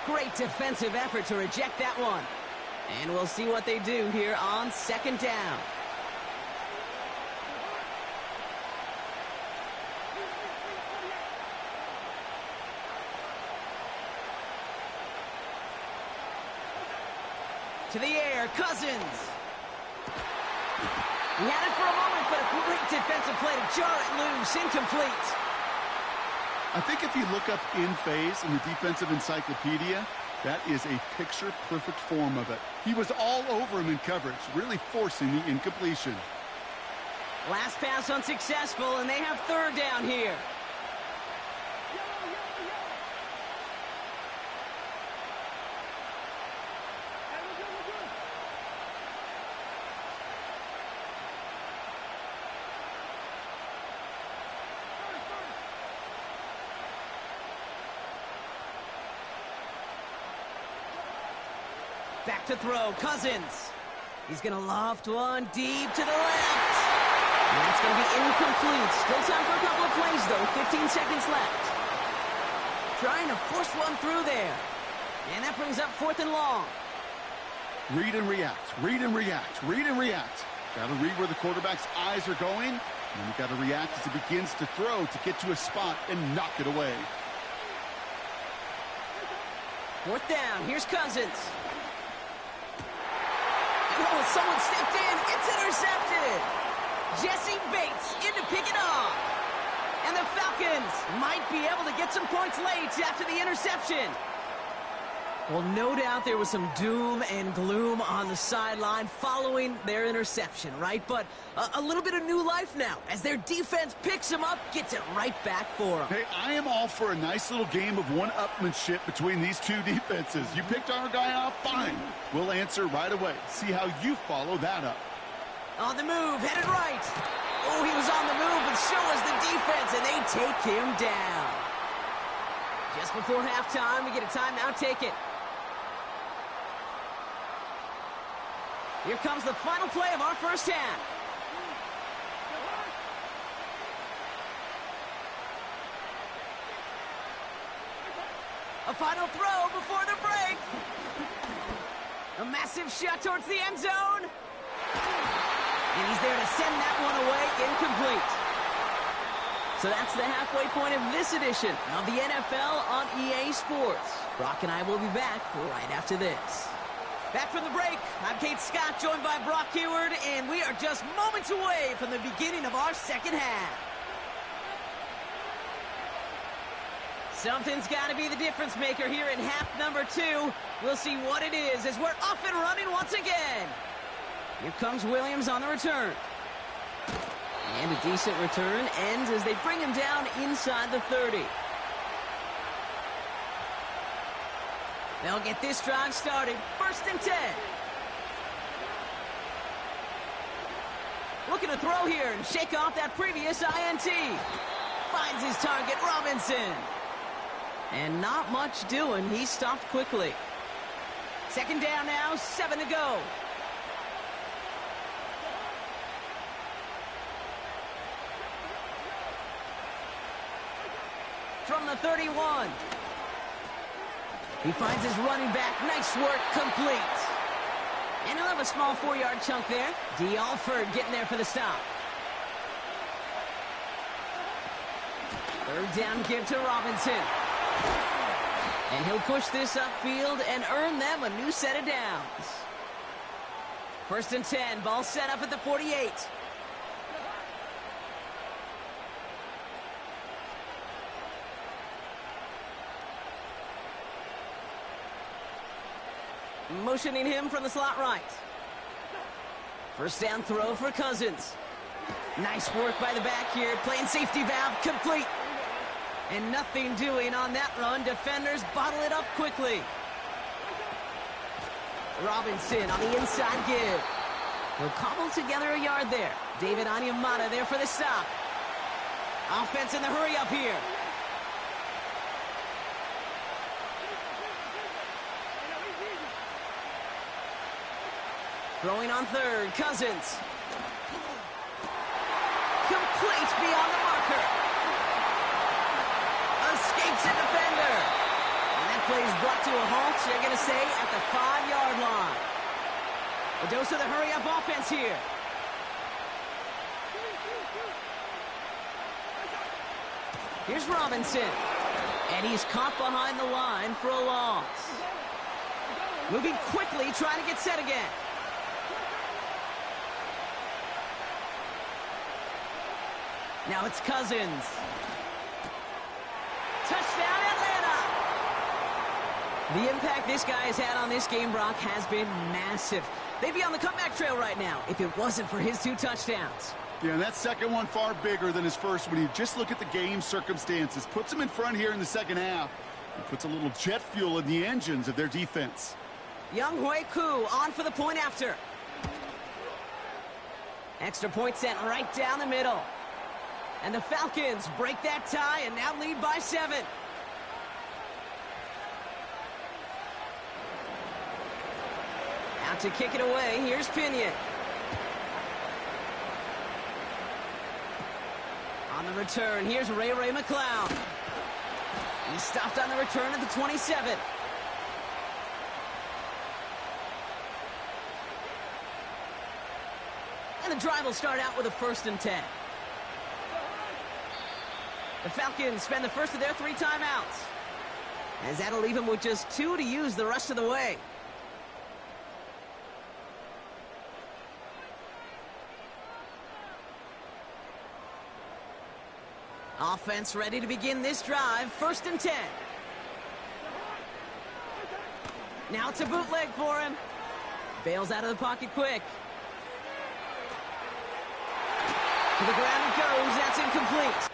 Great defensive effort to reject that one. And we'll see what they do here on 2nd down. To the air, Cousins. He had it for a moment, but a great defensive play to jar it loose. Incomplete. I think if you look up in phase in the defensive encyclopedia, that is a picture-perfect form of it. He was all over him in coverage, really forcing the incompletion. Last pass unsuccessful, and they have 3rd down here. Back to throw, Cousins. He's going to loft one deep to the left. And that's going to be incomplete. Still time for a couple of plays, though. 15 seconds left. Trying to force one through there. And that brings up 4th and long. Read and react, read and react, read and react. Got to read where the quarterback's eyes are going, and then you got to react as he begins to throw to get to a spot and knock it away. 4th down, here's Cousins. Oh, someone stepped in, it's intercepted. Jesse Bates in to pick it off. And the Falcons might be able to get some points late after the interception. Well, no doubt there was some doom and gloom on the sideline following their interception, right? But a little bit of new life now as their defense picks them up, gets it right back for them. Hey, I am all for a nice little game of one-upmanship between these two defenses. You picked our guy off, fine. We'll answer right away. See how you follow that up. On the move, headed right. Oh, he was on the move, but so was the defense, and they take him down. Just before halftime, we get a timeout, take it. Here comes the final play of our first half. A final throw before the break. A massive shot towards the end zone. And he's there to send that one away, incomplete. So that's the halfway point of this edition of the NFL on EA Sports. Brock and I will be back right after this. Back from the break, I'm Kate Scott, joined by Brock Hayward, and we are just moments away from the beginning of our second half. Something's got to be the difference maker here in half number 2. We'll see what it is as we're off and running once again. Here comes Williams on the return. And a decent return ends as they bring him down inside the 30. They'll get this drive started. 1st and 10. Looking to throw here and shake off that previous INT. Finds his target, Robinson. And not much doing. He stopped quickly. 2nd down now, 7 to go. From the 31. He finds his running back. Nice work, complete. And he'll have a small 4-yard chunk there. D. Alford getting there for the stop. 3rd down give to Robinson. And he'll push this upfield and earn them a new set of downs. 1st and 10, ball set up at the 48. Motioning him from the slot right. 1st down throw for Cousins. Nice work by the back here. Playing safety valve complete. And nothing doing on that run. Defenders bottle it up quickly. Robinson on the inside give. He'll cobble together a yard there. David Onyemata there for the stop. Offense in the hurry up here. Throwing on 3rd, Cousins. Complete beyond the marker. Escapes a defender. And that play is brought to a halt, you're going to say, at the 5-yard line. A dose of the hurry-up offense here. Here's Robinson. And he's caught behind the line for a loss. Moving quickly, trying to get set again. Now it's Cousins. Touchdown, Atlanta! The impact this guy has had on this game, Brock, has been massive. They'd be on the comeback trail right now if it wasn't for his 2 touchdowns. Yeah, and that second one far bigger than his first when you just look at the game circumstances. Puts him in front here in the second half. And puts a little jet fuel in the engines of their defense. Younghoe Koo on for the point after. Extra point sent right down the middle. And the Falcons break that tie and now lead by 7. to kick it away. Here's Pinion. On the return, here's Ray McCloud. He's stopped on the return at the 27. And the drive will start out with a 1st and 10. The Falcons spend the first of their 3 timeouts, as that'll leave them with just 2 to use the rest of the way. Offense ready to begin this drive. 1st and 10. Now it's a bootleg for him. Bails out of the pocket quick. To the ground it goes. That's incomplete.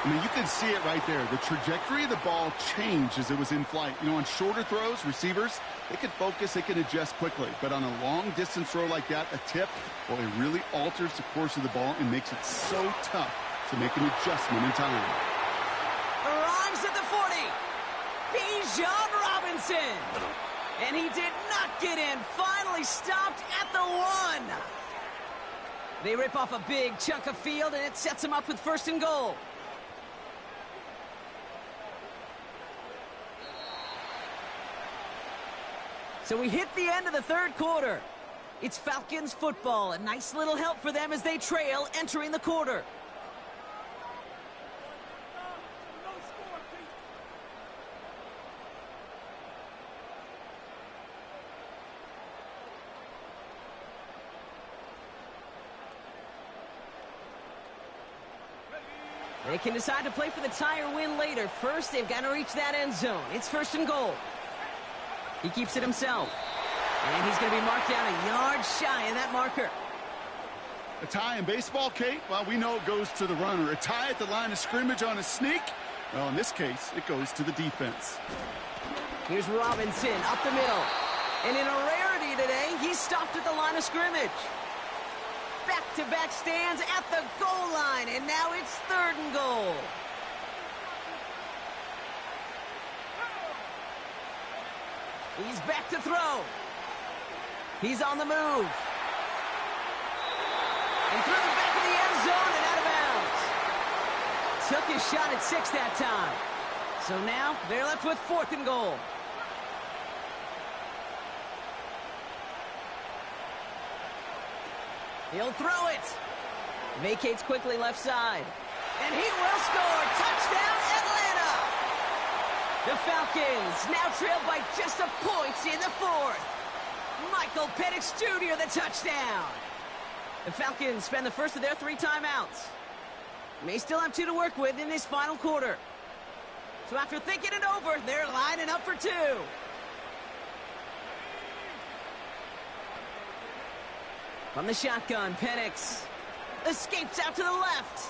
I mean, you can see it right there. The trajectory of the ball changed as it was in flight. You know, on shorter throws, receivers, they can focus, they can adjust quickly. But on a long-distance throw like that, a tip, well, it really alters the course of the ball and makes it so tough to make an adjustment in time. Arrives at the 40. Bijan Robinson. And he did not get in. Finally stopped at the 1. They rip off a big chunk of field, and it sets them up with 1st and goal. So we hit the end of the 3rd quarter. It's Falcons football. A nice little help for them as they trail entering the quarter. They can decide to play for the tie or win later. First, they've got to reach that end zone. It's 1st and goal. He keeps it himself. And he's going to be marked down a yard shy of that marker. A tie in baseball, Kate? Well, we know it goes to the runner. A tie at the line of scrimmage on a sneak? Well, in this case, it goes to the defense. Here's Robinson up the middle. And in a rarity today, he's stopped at the line of scrimmage. Back-to-back stands at the goal line. And now it's 3rd and goal. He's back to throw. He's on the move. And through the back of the end zone and out of bounds. Took his shot at 6 that time. So now they're left with 4th and goal. He'll throw it. Vacates quickly left side. And he will score. Touchdown, Atlanta. The Falcons now trail by just a point in the 4th. Michael Penix Jr. the touchdown. The Falcons spend the first of their 3 timeouts. May still have 2 to work with in this final quarter. So after thinking it over, they're lining up for 2. From the shotgun, Penix escapes out to the left.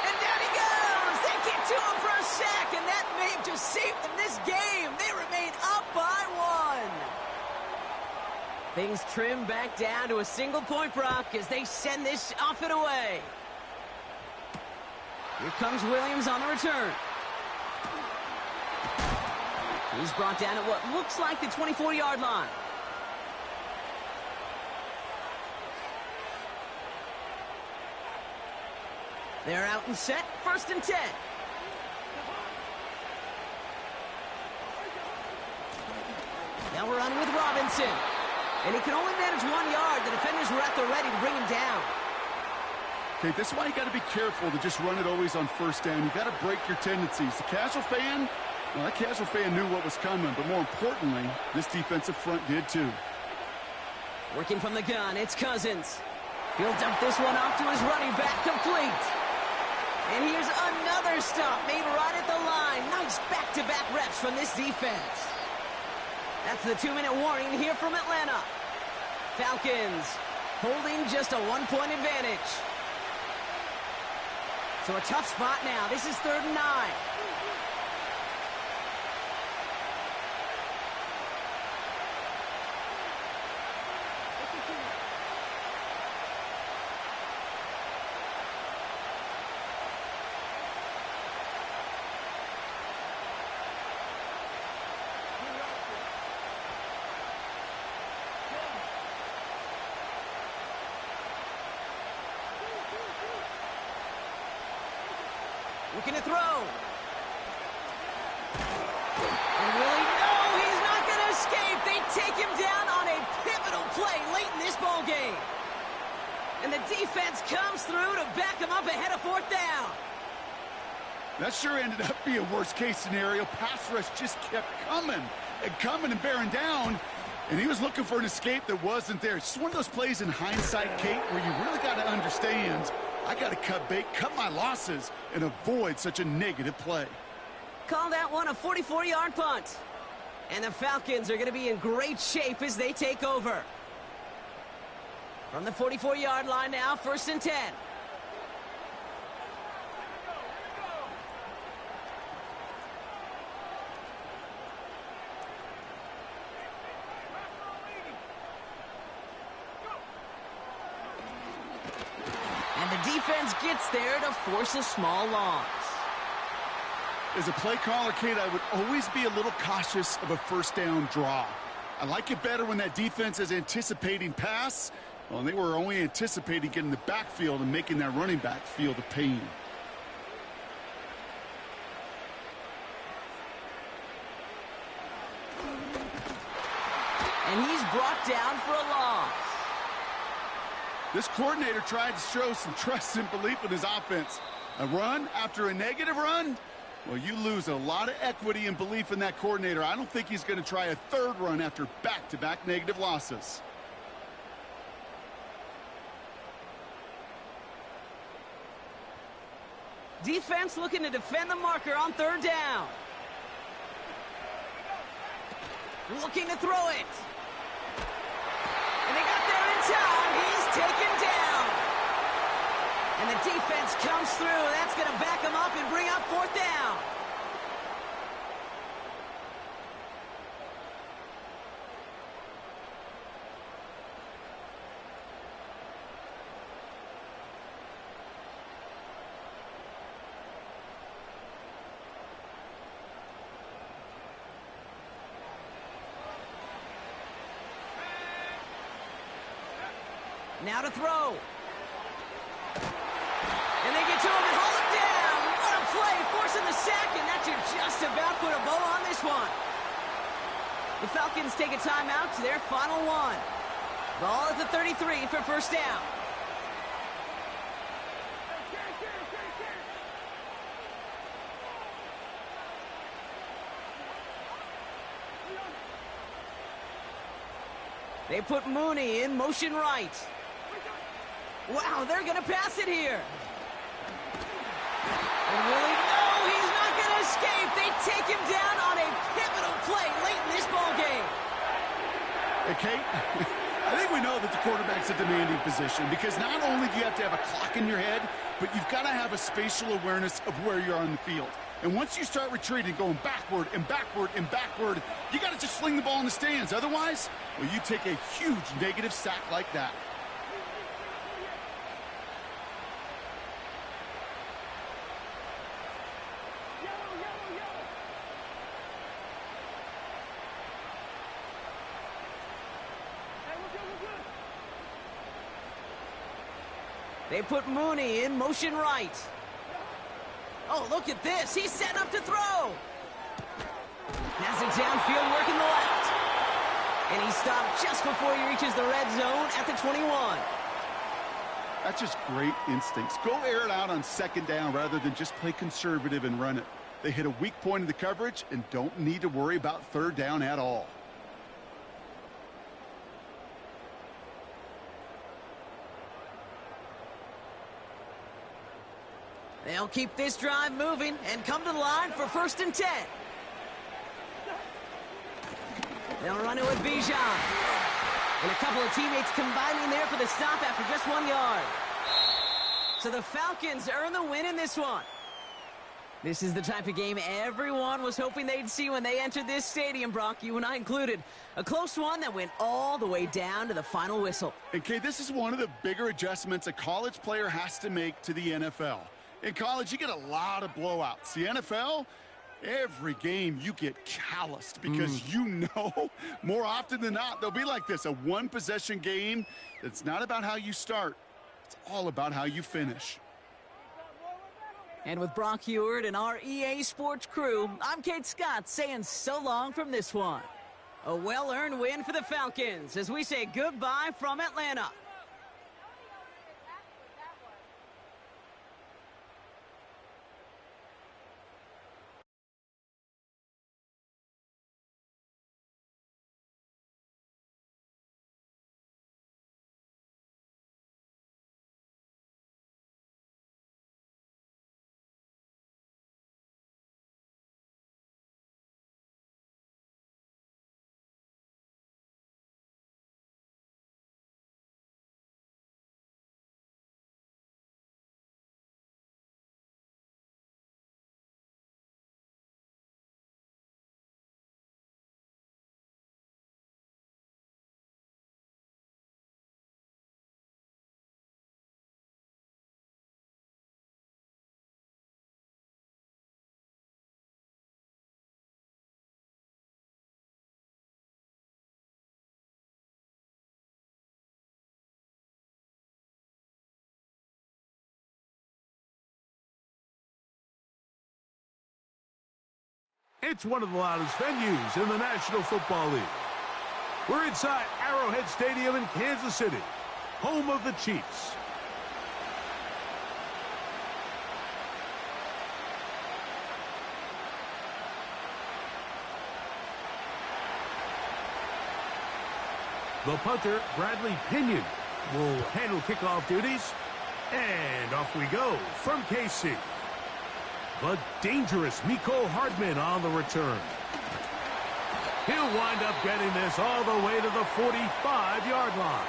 And down he goes! They get to him for a sack, and that may have just saved them this game. They remain up by 1. Things trim back down to a single-point Brock as they send this off and away. Here comes Williams on the return. He's brought down at what looks like the 24-yard line. They're out and set, 1st and 10. Now we're on with Robinson. And he can only manage 1 yard. The defenders were at the ready to bring him down. Okay, this is why you got to be careful to just run it always on 1st down. You got to break your tendencies. The casual fan, well, that casual fan knew what was coming, but more importantly, this defensive front did too. Working from the gun, it's Cousins. He'll dump this one off to his running back, complete. And here's another stop made right at the line. Nice back-to-back reps from this defense. That's the 2-minute warning here from Atlanta. Falcons holding just a 1-point advantage. So a tough spot now. This is 3rd and 9. Looking to throw. And Willie, no, he's not going to escape. They take him down on a pivotal play late in this ball game. And the defense comes through to back him up ahead of 4th down. That sure ended up being a worst-case scenario. Pass rush just kept coming and bearing down. And he was looking for an escape that wasn't there. It's just one of those plays in hindsight, Kate, where you really got to understand, I got to cut bait, cut my losses, and avoid such a negative play. Call that one a 44-yard punt. And the Falcons are going to be in great shape as they take over. From the 44-yard line now, 1st and 10. Defense gets there to force a small loss. As a play caller, Kate, I would always be a little cautious of a 1st down draw. I like it better when that defense is anticipating pass. Well, they were only anticipating getting the backfield and making that running back feel the pain. And he's brought down for a loss. This coordinator tried to show some trust and belief in his offense. A run after a negative run? Well, you lose a lot of equity and belief in that coordinator. I don't think he's going to try a 3rd run after back-to-back negative losses. Defense looking to defend the marker on 3rd down. Looking to throw it. And they got there in time. He's taken down. And the defense comes through. That's going to back him up and bring up 4th down. Now to throw. And they get to him and hold him down. What a play, forcing the sack, and that should just about put a bow on this one. The Falcons take a timeout to their final one. Ball at the 33 for 1st down. They put Mooney in motion right. Wow, they're going to pass it here. And Willie, no, he's not going to escape. They take him down on a pivotal play late in this ball game. Hey, Kate, I think we know that the quarterback's a demanding position because not only do you have to have a clock in your head, but you've got to have a spatial awareness of where you are on the field. And once you start retreating, going backward and backward and backward, you got to just sling the ball in the stands. Otherwise, well, you take a huge negative sack like that. They put Mooney in motion right. Oh, look at this. He's setting up to throw. Has it downfield, working the left. And he stopped just before he reaches the red zone at the 21. That's just great instincts. Go air it out on 2nd down rather than just play conservative and run it. They hit a weak point in the coverage and don't need to worry about 3rd down at all. They'll keep this drive moving and come to the line for 1st and 10. They'll run it with Bijan. And a couple of teammates combining there for the stop after just 1 yard. So the Falcons earn the win in this one. This is the type of game everyone was hoping they'd see when they entered this stadium, Brock, you and I included. A close one that went all the way down to the final whistle. And, Kay, this is one of the bigger adjustments a college player has to make to the NFL. In college, you get a lot of blowouts. The NFL, every game you get calloused because you know more often than not they'll be like this, a one-possession game. It's not about how you start. It's all about how you finish. And with Brock Heward and our EA Sports crew, I'm Kate Scott saying so long from this one. A well-earned win for the Falcons as we say goodbye from Atlanta. It's one of the loudest venues in the National Football League. We're inside Arrowhead Stadium in Kansas City, home of the Chiefs. The punter, Bradley Pinion, will handle kickoff duties. And off we go from KC. The dangerous Mecole Hardman on the return. He'll wind up getting this all the way to the 45-yard line.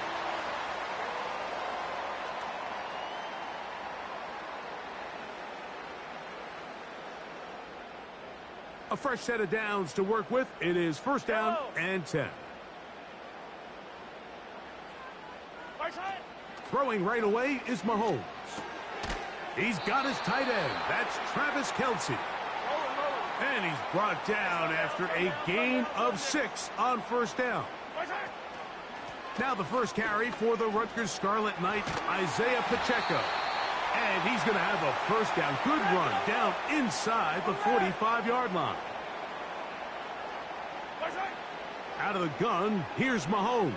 A fresh set of downs to work with. It is first down and 10. Throwing right away is Mahomes. He's got his tight end. That's Travis Kelce. And he's brought down after a gain of 6 on first down. Now the first carry for the Rutgers Scarlet Knight, Isaiah Pacheco. And he's going to have a first down. Good run down inside the 45-yard line. Out of the gun, here's Mahomes.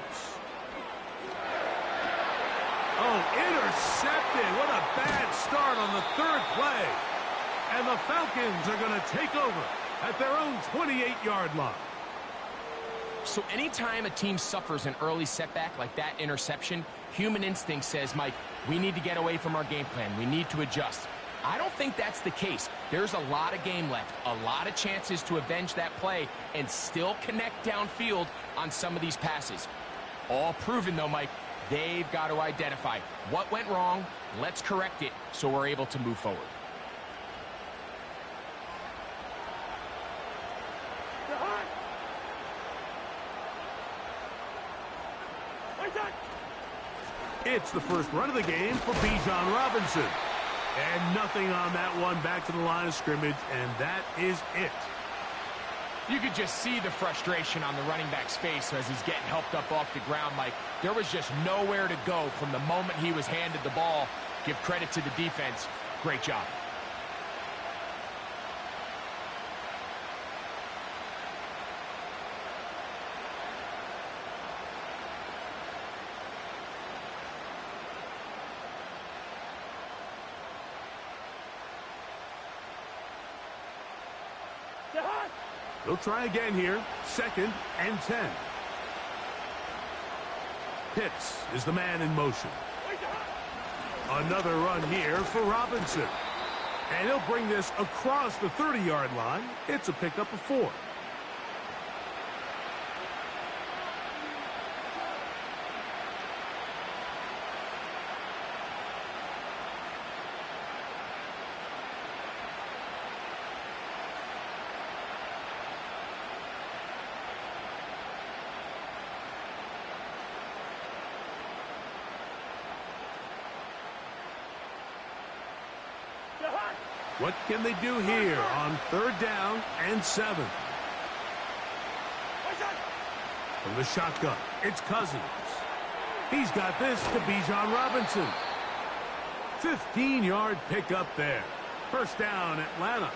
Oh, intercepted. What a bad start on the third play. And the Falcons are going to take over at their own 28-yard line. So anytime a team suffers an early setback like that interception, human instinct says, Mike, we need to get away from our game plan. We need to adjust. I don't think that's the case. There's a lot of game left, a lot of chances to avenge that play and still connect downfield on some of these passes. All proven, though, Mike. They've got to identify what went wrong. Let's correct it so we're able to move forward. It's the first run of the game for Bijan Robinson. And nothing on that one, back to the line of scrimmage, and that is it. You could just see the frustration on the running back's face as he's getting helped up off the ground, Mike. There was just nowhere to go from the moment he was handed the ball. Give credit to the defense. Great job. They'll try again here. 2nd and 10. Pitts is the man in motion. Another run here for Robinson. And he'll bring this across the 30-yard line. It's a pickup of 4. What can they do here on 3rd down and 7? From the shotgun, it's Cousins. He's got this to Bijan Robinson. 15-yard pickup there. 1st down, Atlanta.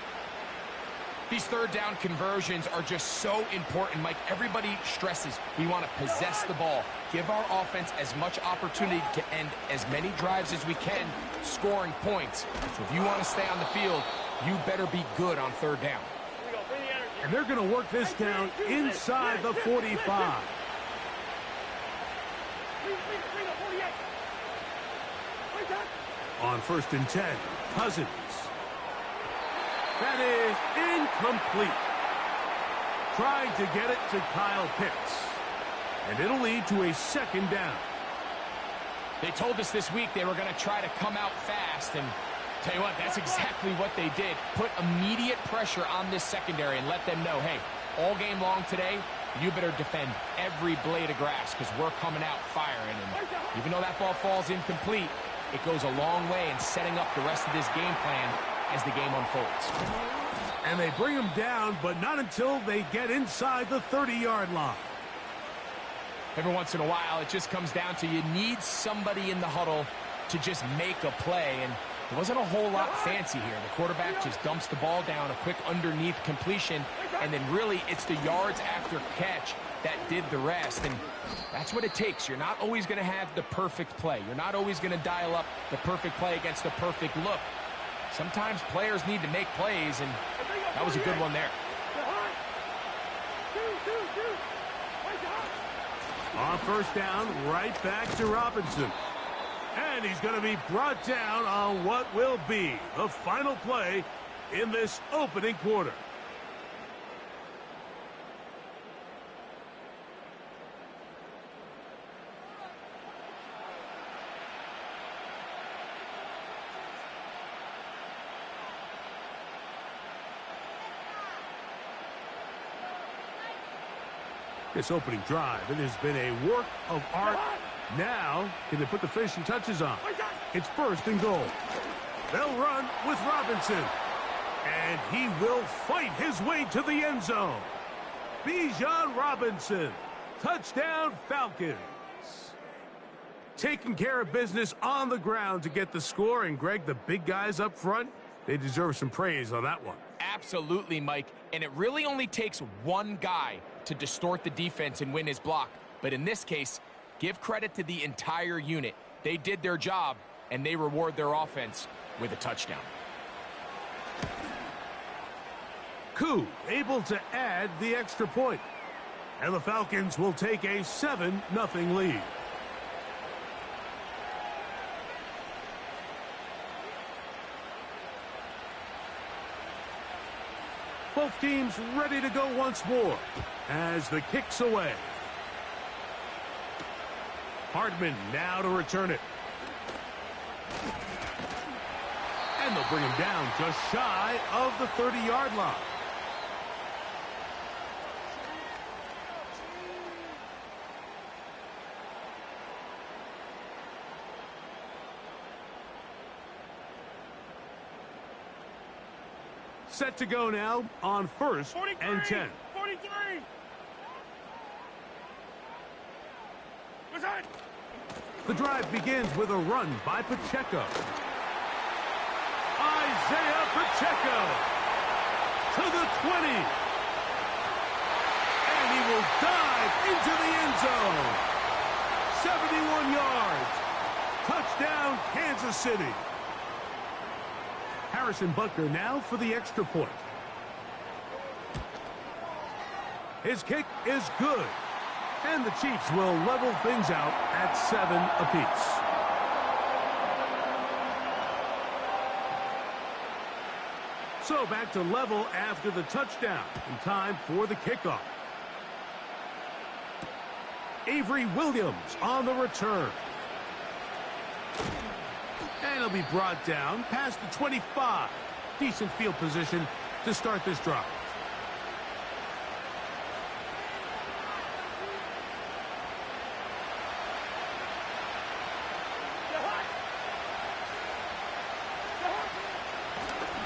These 3rd down conversions are just so important, Mike. Everybody stresses we want to possess the ball, give our offense as much opportunity to end as many drives as we can, scoring points. So if you want to stay on the field, you better be good on 3rd down. And they're going to work this down inside the 45. On 1st and 10, Cousins. That is incomplete. Trying to get it to Kyle Pitts. And it'll lead to a 2nd down. They told us this week they were going to try to come out fast, and tell you what, that's exactly what they did. Put immediate pressure on this secondary and let them know, hey, all game long today, you better defend every blade of grass because we're coming out firing. And even though that ball falls incomplete, it goes a long way in setting up the rest of this game plan as the game unfolds. And they bring him down, but not until they get inside the 30-yard line. Every once in a while, it just comes down to you need somebody in the huddle to just make a play. And there wasn't a whole lot fancy here. The quarterback just dumps the ball down, a quick underneath completion, and then really it's the yards after catch that did the rest. And that's what it takes. You're not always going to have the perfect play. You're not always going to dial up the perfect play against the perfect look. Sometimes players need to make plays, and that was a good one there. On 1st down, right back to Robinson. And he's going to be brought down on what will be the final play in this opening quarter. This opening drive, it has been a work of art. Now, can they put the finishing touches on? It's 1st and goal. They'll run with Robinson. And he will fight his way to the end zone. Bijan Robinson. Touchdown, Falcons. Taking care of business on the ground to get the score. And, Greg, the big guys up front, they deserve some praise on that one. Absolutely, Mike. And it really only takes one guy to distort the defense and win his block. But in this case, give credit to the entire unit. They did their job, and they reward their offense with a touchdown. Koo able to add the extra point. And the Falcons will take a 7-0 lead. Both teams ready to go once more as the kick's away. Hardman now to return it. And they'll bring him down just shy of the 30-yard line. Set to go now on 1st and 10. 43. The drive begins with a run by Pacheco. Isaiah Pacheco to the 20. And he will dive into the end zone. 71 yards. Touchdown, Kansas City. Harrison Butker now for the extra point. His kick is good. And the Chiefs will level things out at 7 apiece. So back to level after the touchdown. In time for the kickoff. Avery Williams on the return. And he'll be brought down past the 25. Decent field position to start this drive.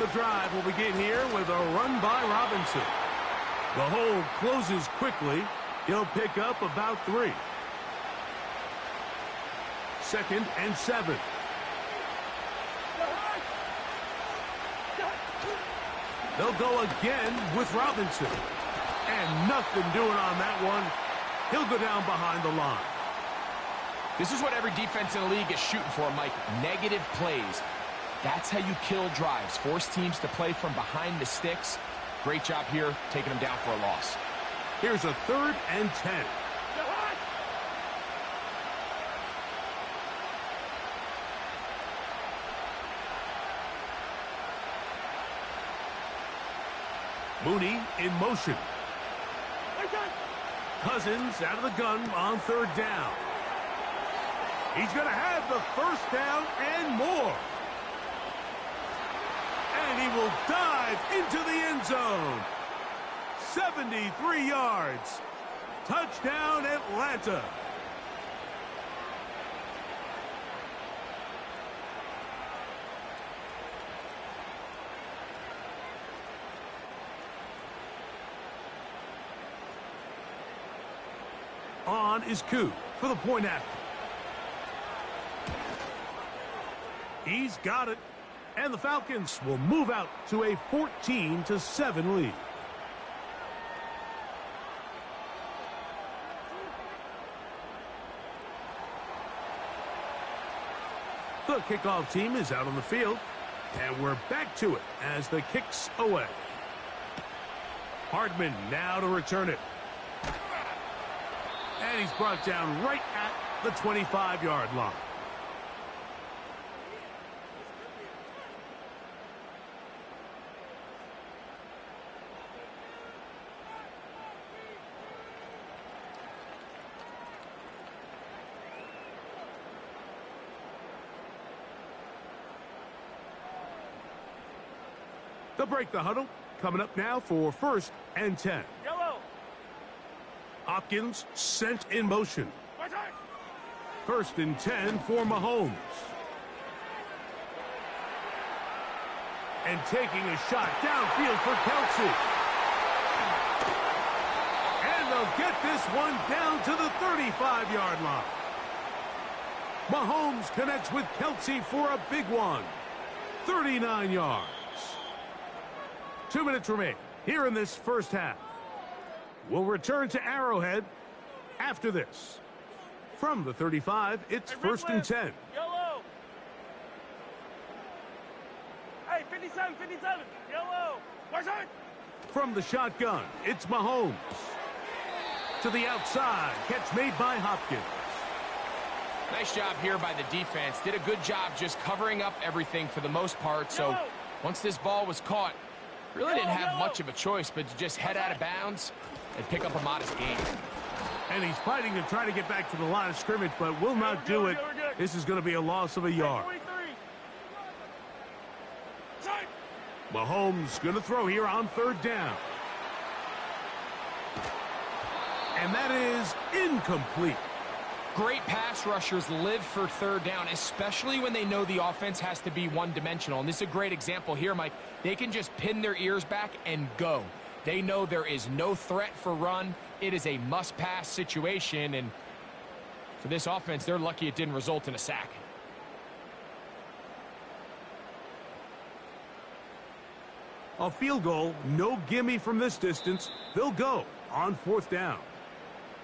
The drive will begin here with a run by Robinson. The hole closes quickly. He'll pick up about 3. 2nd and 7. They'll go again with Robinson. And nothing doing on that one. He'll go down behind the line. This is what every defense in the league is shooting for, Mike. Negative plays. That's how you kill drives. Force teams to play from behind the sticks. Great job here, taking them down for a loss. Here's a 3rd and 10. Mooney in motion. Cousins out of the gun on 3rd down. He's going to have the 1st down and more. And he will dive into the end zone. 73 yards. Touchdown, Atlanta. On is Koo for the point after. He's got it. And the Falcons will move out to a 14-7 lead. The kickoff team is out on the field. And we're back to it as the kick's away. Hardman now to return it. And he's brought down right at the 25-yard line. They'll break the huddle. Coming up now for 1st and 10. Yellow. Hopkins sent in motion. 1st and 10 for Mahomes. And taking a shot downfield for Kelsey. And they'll get this one down to the 35-yard line. Mahomes connects with Kelsey for a big one. 39 yards. 2 minutes remain here in this first half. We'll return to Arrowhead after this. From the 35, it's 1st and 10. Yellow. Hey, 57, 57. Yellow. Where's it? From the shotgun, it's Mahomes. To the outside, catch made by Hopkins. Nice job here by the defense. Did a good job just covering up everything for the most part. So once this ball was caught, really didn't have much of a choice but to just head out of bounds and pick up a modest gain. And he's fighting to try to get back to the line of scrimmage, but will not do it. This is going to be a loss of a yard. Mahomes going to throw here on 3rd down. And that is incomplete. Great pass rushers live for 3rd down, especially when they know the offense has to be one-dimensional. And this is a great example here, Mike. They can just pin their ears back and go. They know there is no threat for run. It is a must-pass situation. And for this offense, they're lucky it didn't result in a sack. A field goal, no gimme from this distance. They'll go on 4th down.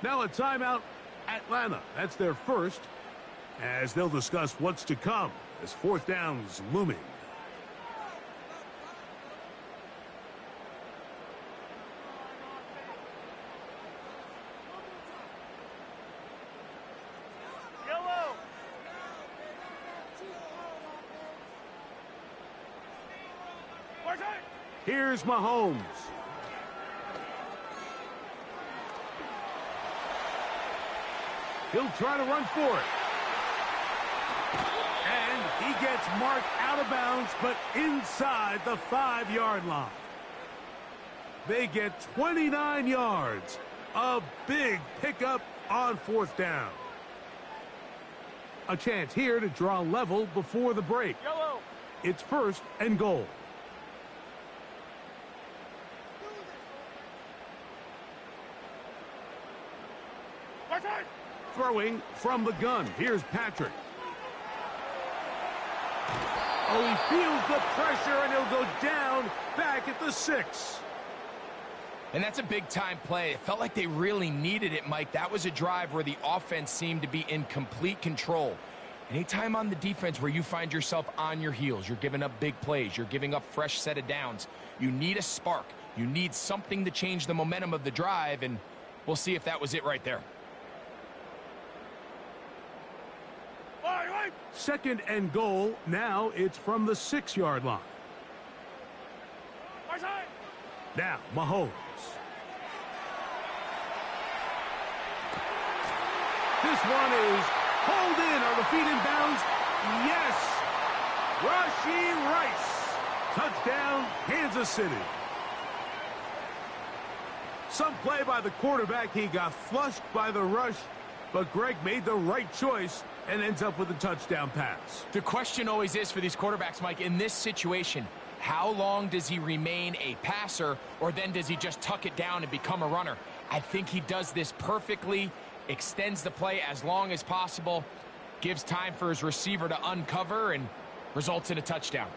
Now a timeout. Atlanta, that's their first, as they'll discuss what's to come as 4th down's looming. Yellow. Where's it? Here's Mahomes. He'll try to run for it. And he gets marked out of bounds, but inside the 5-yard line. They get 29 yards. A big pickup on 4th down. A chance here to draw level before the break. Yellow. It's 1st and goal. Throwing from the gun. Here's Patrick. Oh, he feels the pressure, and he'll go down back at the 6. And that's a big-time play. It felt like they really needed it, Mike. That was a drive where the offense seemed to be in complete control. Anytime on the defense where you find yourself on your heels, you're giving up big plays, you're giving up fresh set of downs, you need a spark. You need something to change the momentum of the drive, and we'll see if that was it right there. Second and goal. Now it's from the 6-yard line. Now, Mahomes. This one is pulled in. Are the feet in bounds? Yes. Rashee Rice. Touchdown, Kansas City. Some play by the quarterback. He got flushed by the rush, but Greg made the right choice and ends up with a touchdown pass. The question always is for these quarterbacks, Mike, in this situation, how long does he remain a passer, or then does he just tuck it down and become a runner? I think he does this perfectly, extends the play as long as possible, gives time for his receiver to uncover, and results in a touchdown.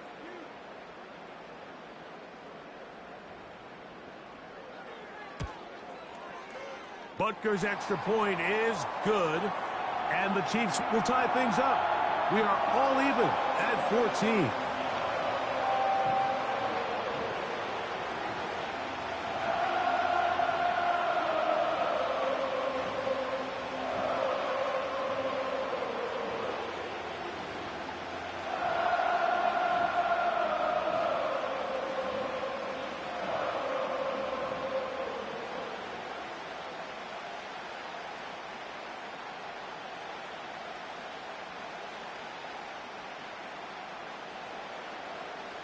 Butker's extra point is good, and the Chiefs will tie things up. We are all even at 14.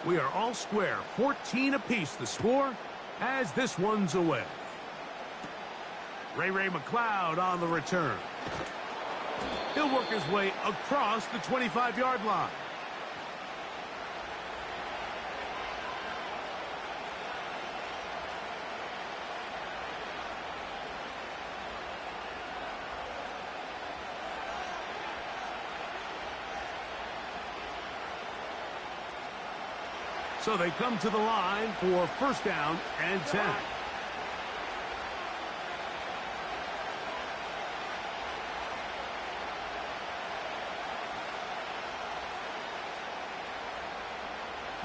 We are all square, 14 apiece the score as this one's away. Ray McLeod on the return. He'll work his way across the 25-yard line. So they come to the line for first down and 10.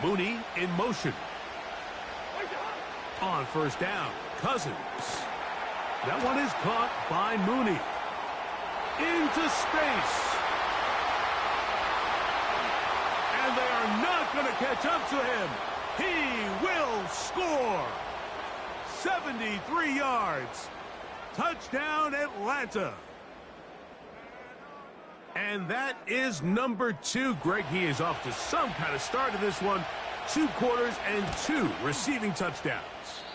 Mooney in motion. On first down, Cousins. That one is caught by Mooney. Into space. And they are not going to catch up to him. He will score. 73 yards. Touchdown, Atlanta. And that is number 2. Greg, he is off to some kind of start in this one. 2 quarters and 2 receiving touchdowns.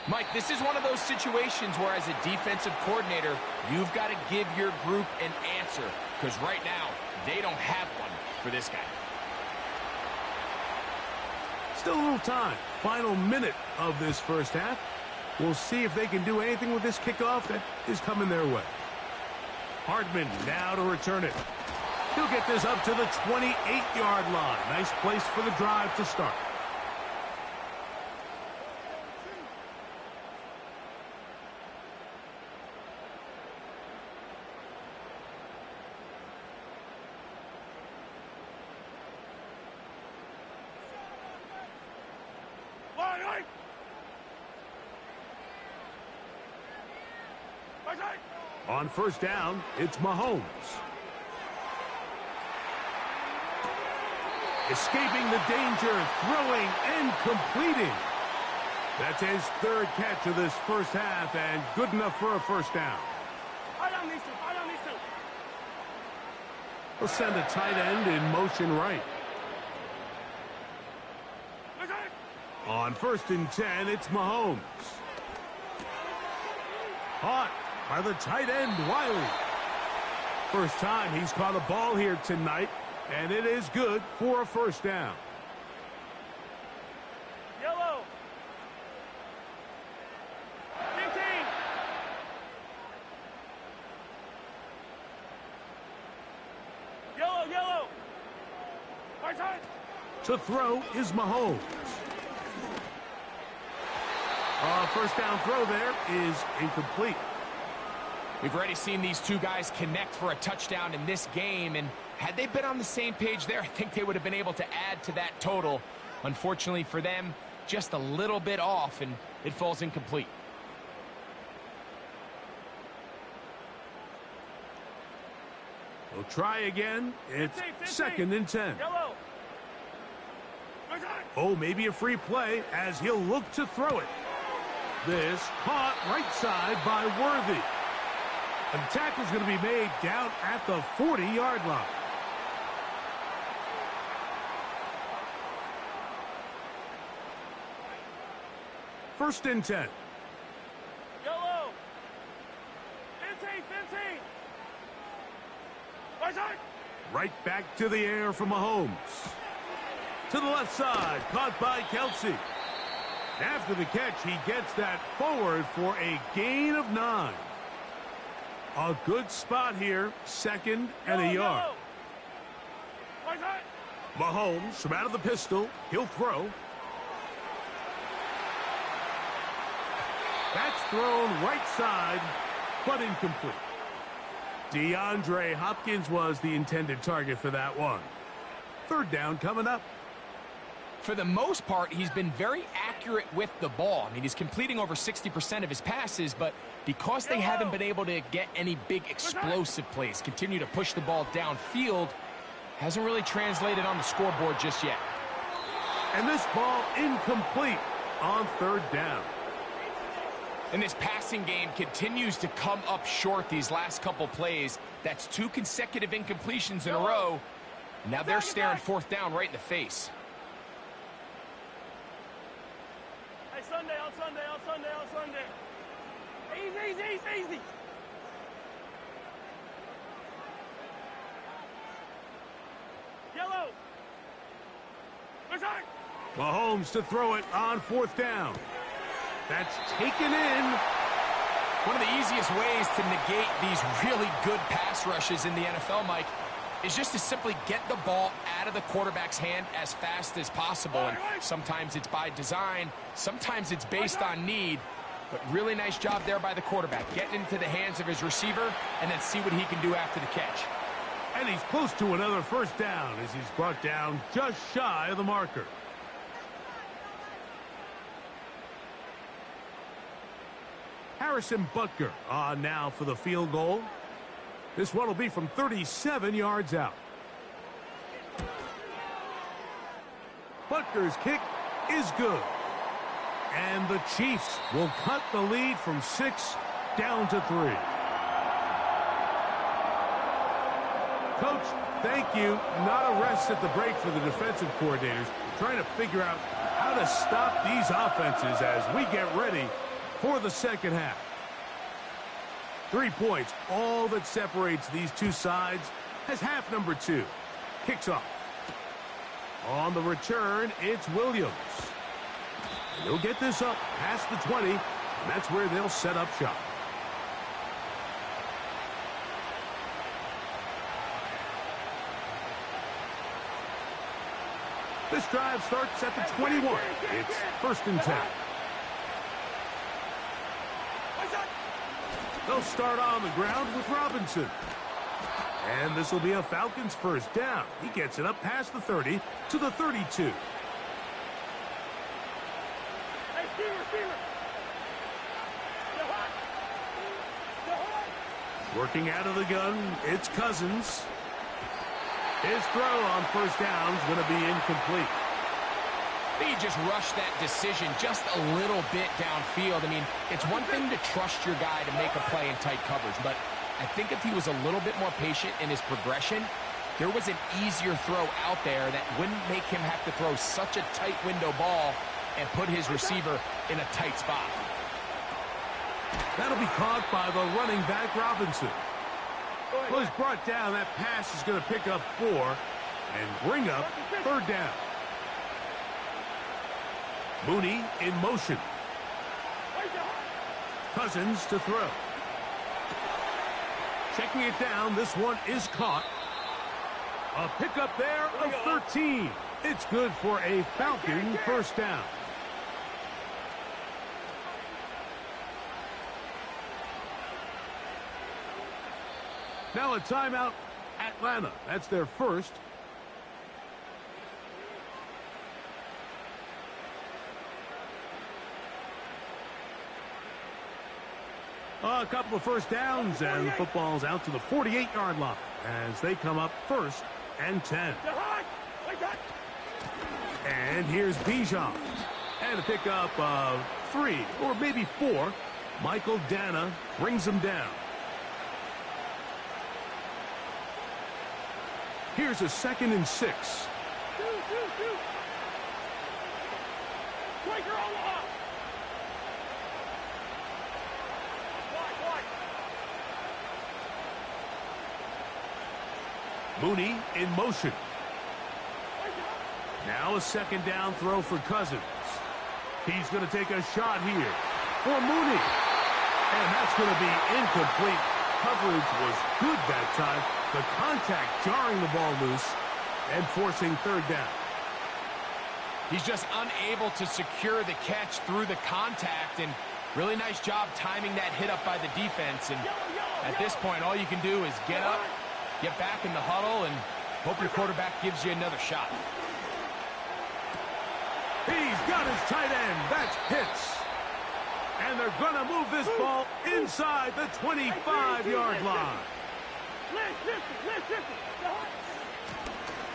Mike, this is one of those situations where as a defensive coordinator, you've got to give your group an answer, because right now, they don't have one for this guy. Still a little time. Final minute of this first half. We'll see if they can do anything with this kickoff that is coming their way. Hardman now to return it. He'll get this up to the 28-yard line. Nice place for the drive to start. On first down, it's Mahomes. Escaping the danger, throwing and completing. That's his 3rd catch of this first half, and good enough for a first down. We'll send a tight end in motion right. On 1st and 10, it's Mahomes. Caught by the tight end, Wiley. First time he's caught a ball here tonight, and it is good for a first down. Yellow. 15. To throw is Mahomes. First down throw there is incomplete. We've already seen these two guys connect for a touchdown in this game, and had they been on the same page there, I think they would have been able to add to that total. Unfortunately for them, just a little bit off, and it falls incomplete. We'll try again. It's 2nd and 10. Oh, maybe a free play as he'll look to throw it. This caught right side by Worthy. And the tackle's going to be made down at the 40-yard line. First and 10. Yellow. 15. Right back to the air from Mahomes. To the left side, caught by Kelsey. After the catch, he gets that forward for a gain of 9. A good spot here, 2nd and a yard. Mahomes from out of the pistol, he'll throw. That's thrown right side, but incomplete. DeAndre Hopkins was the intended target for that one. 3rd down coming up. For the most part, he's been very accurate with the ball. I mean, he's completing over 60% of his passes, but because they haven't been able to get any big explosive plays, continue to push the ball downfield, hasn't really translated on the scoreboard just yet. And this ball incomplete on 3rd down. And this passing game continues to come up short these last couple plays. That's 2 consecutive incompletions in a row. And now they're staring 4th down right in the face. Hey, Sunday. Easy. Yellow. Mahomes to throw it on 4th down. That's taken in. One of the easiest ways to negate these really good pass rushes in the NFL, Mike, is just to simply get the ball out of the quarterback's hand as fast as possible. And sometimes it's by design, sometimes it's based on need. But really nice job there by the quarterback, getting into the hands of his receiver and then see what he can do after the catch. And he's close to another 1st down as he's brought down just shy of the marker. Harrison Butker on now for the field goal. This one will be from 37 yards out. Butker's kick is good. And the Chiefs will cut the lead from 6 down to 3. Coach, thank you. Not a rest at the break for the defensive coordinators, trying to figure out how to stop these offenses as we get ready for the 2nd half. 3 points, all that separates these two sides as half number 2 kicks off. On the return, it's Williams. And they'll get this up past the 20, and that's where they'll set up shop. This drive starts at the 21. It's 1st and 10. They'll start on the ground with Robinson. And this will be a Falcons 1st down. He gets it up past the 30 to the 32. Hey, Steeler. Working out of the gun, it's Cousins. His throw on 1st down is going to be incomplete. He just rushed that decision just a little bit downfield. I mean, it's one thing to trust your guy to make a play in tight coverage, but I think if he was a little bit more patient in his progression, there was an easier throw out there that wouldn't make him have to throw such a tight window ball and put his receiver in a tight spot. That'll be caught by the running back, Robinson. Well, he's brought down. That pass is going to pick up 4 and bring up 3rd down. Mooney in motion. Cousins to throw. Checking it down. This one is caught. A pickup there of 13. It's good for a Falcon first down. Now a timeout, Atlanta. That's their first. A couple of first downs, and the football's out to the 48-yard line as they come up first and 10. And here's Bijan. And a pickup of 3 or maybe 4. Michael Dana brings him down. Here's a 2nd and 6. Mooney in motion. Now a 2nd down throw for Cousins. He's going to take a shot here for Mooney. And that's going to be incomplete. Coverage was good that time. The contact jarring the ball loose and forcing 3rd down. He's just unable to secure the catch through the contact, and really nice job timing that hit up by the defense. And at this point, all you can do is get up, get back in the huddle, and hope your quarterback gives you another shot. He's got his tight end. That's Pitts. And they're going to move this ball inside the 25-yard line.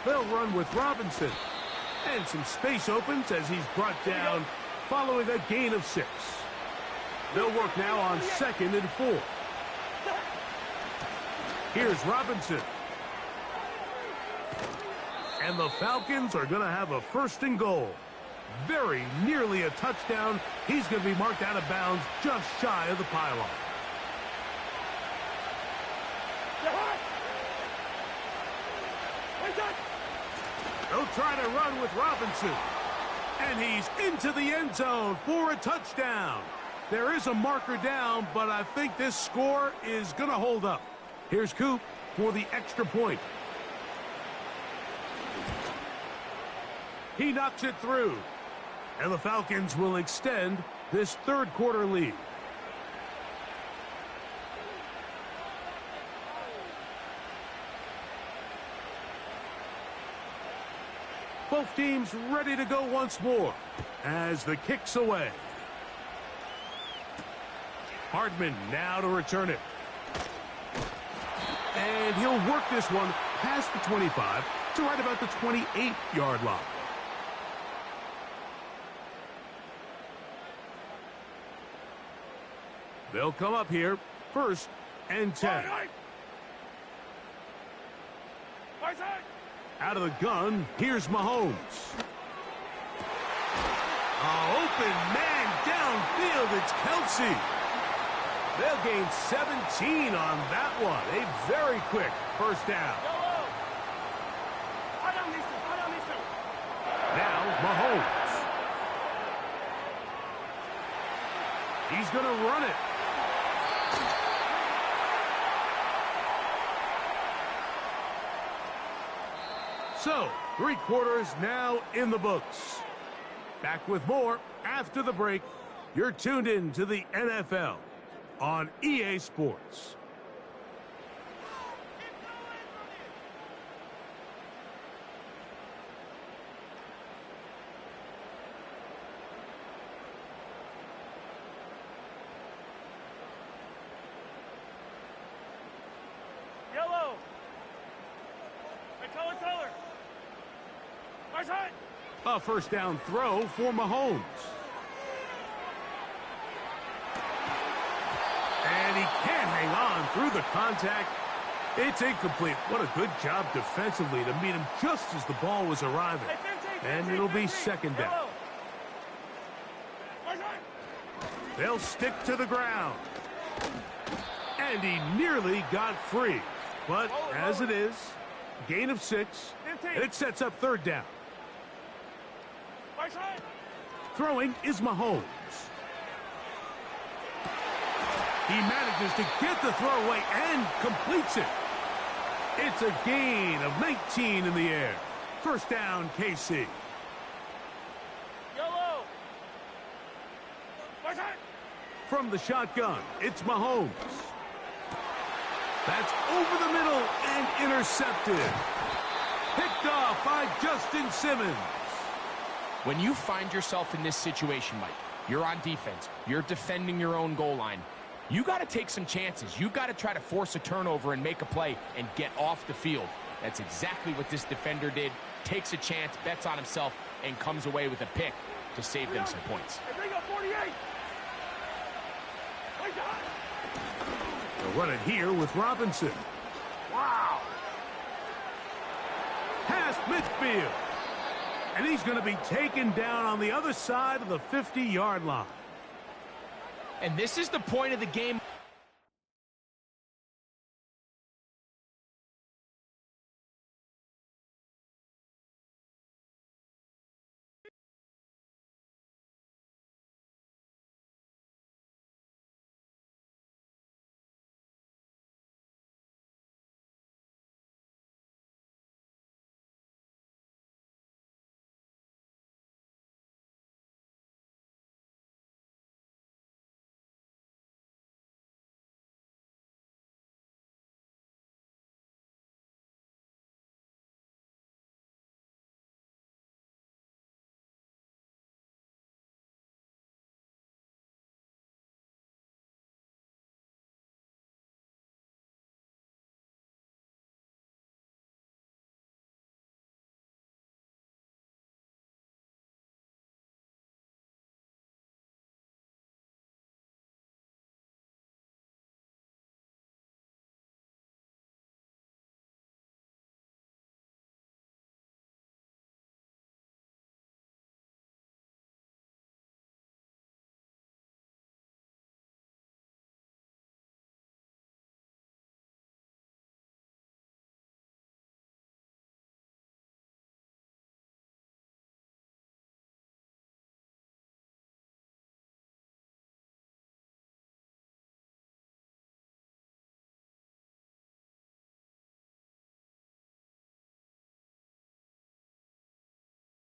They'll run with Robinson. And some space opens as he's brought down following a gain of 6. They'll work now on 2nd and 4. Here's Robinson. And the Falcons are going to have a 1st and goal. Very nearly a touchdown. He's going to be marked out of bounds just shy of the pylon. They'll try to run with Robinson. And he's into the end zone for a touchdown. There is a marker down, but I think this score is going to hold up. Here's Coop for the extra point. He knocks it through. And the Falcons will extend this 3rd quarter lead. Both teams ready to go once more as the kick's away. Hardman now to return it. And he'll work this one past the 25 to right about the 28-yard line. They'll come up here, 1st and 10. Out of the gun, here's Mahomes. Open man downfield, it's Kelsey. They'll gain 17 on that one. A very quick 1st down. Now Mahomes. He's going to run it. So, 3 quarters now in the books. Back with more after the break. You're tuned in to the NFL on EA Sports. Yellow. Color. A 1st down throw for Mahomes. And he can't hang on through the contact. It's incomplete. What a good job defensively to meet him just as the ball was arriving. And it'll be 2nd down. They'll stick to the ground. And he nearly got free. But as it is, gain of 6. And it sets up 3rd down. Throwing is Mahomes. He manages to get the throw away and completes it. It's a gain of 19 in the air. First down, KC. Yellow. From the shotgun, it's Mahomes. That's over the middle and intercepted. Picked off by Justin Simmons. When you find yourself in this situation, Mike, you're on defense, you're defending your own goal line, you got to take some chances. You've got to try to force a turnover and make a play and get off the field. That's exactly what this defender did. Takes a chance, bets on himself, and comes away with a pick to save them some points. They'll run it here with Robinson. Wow! Past midfield. And he's going to be taken down on the other side of the 50-yard line. And this is the point of the game.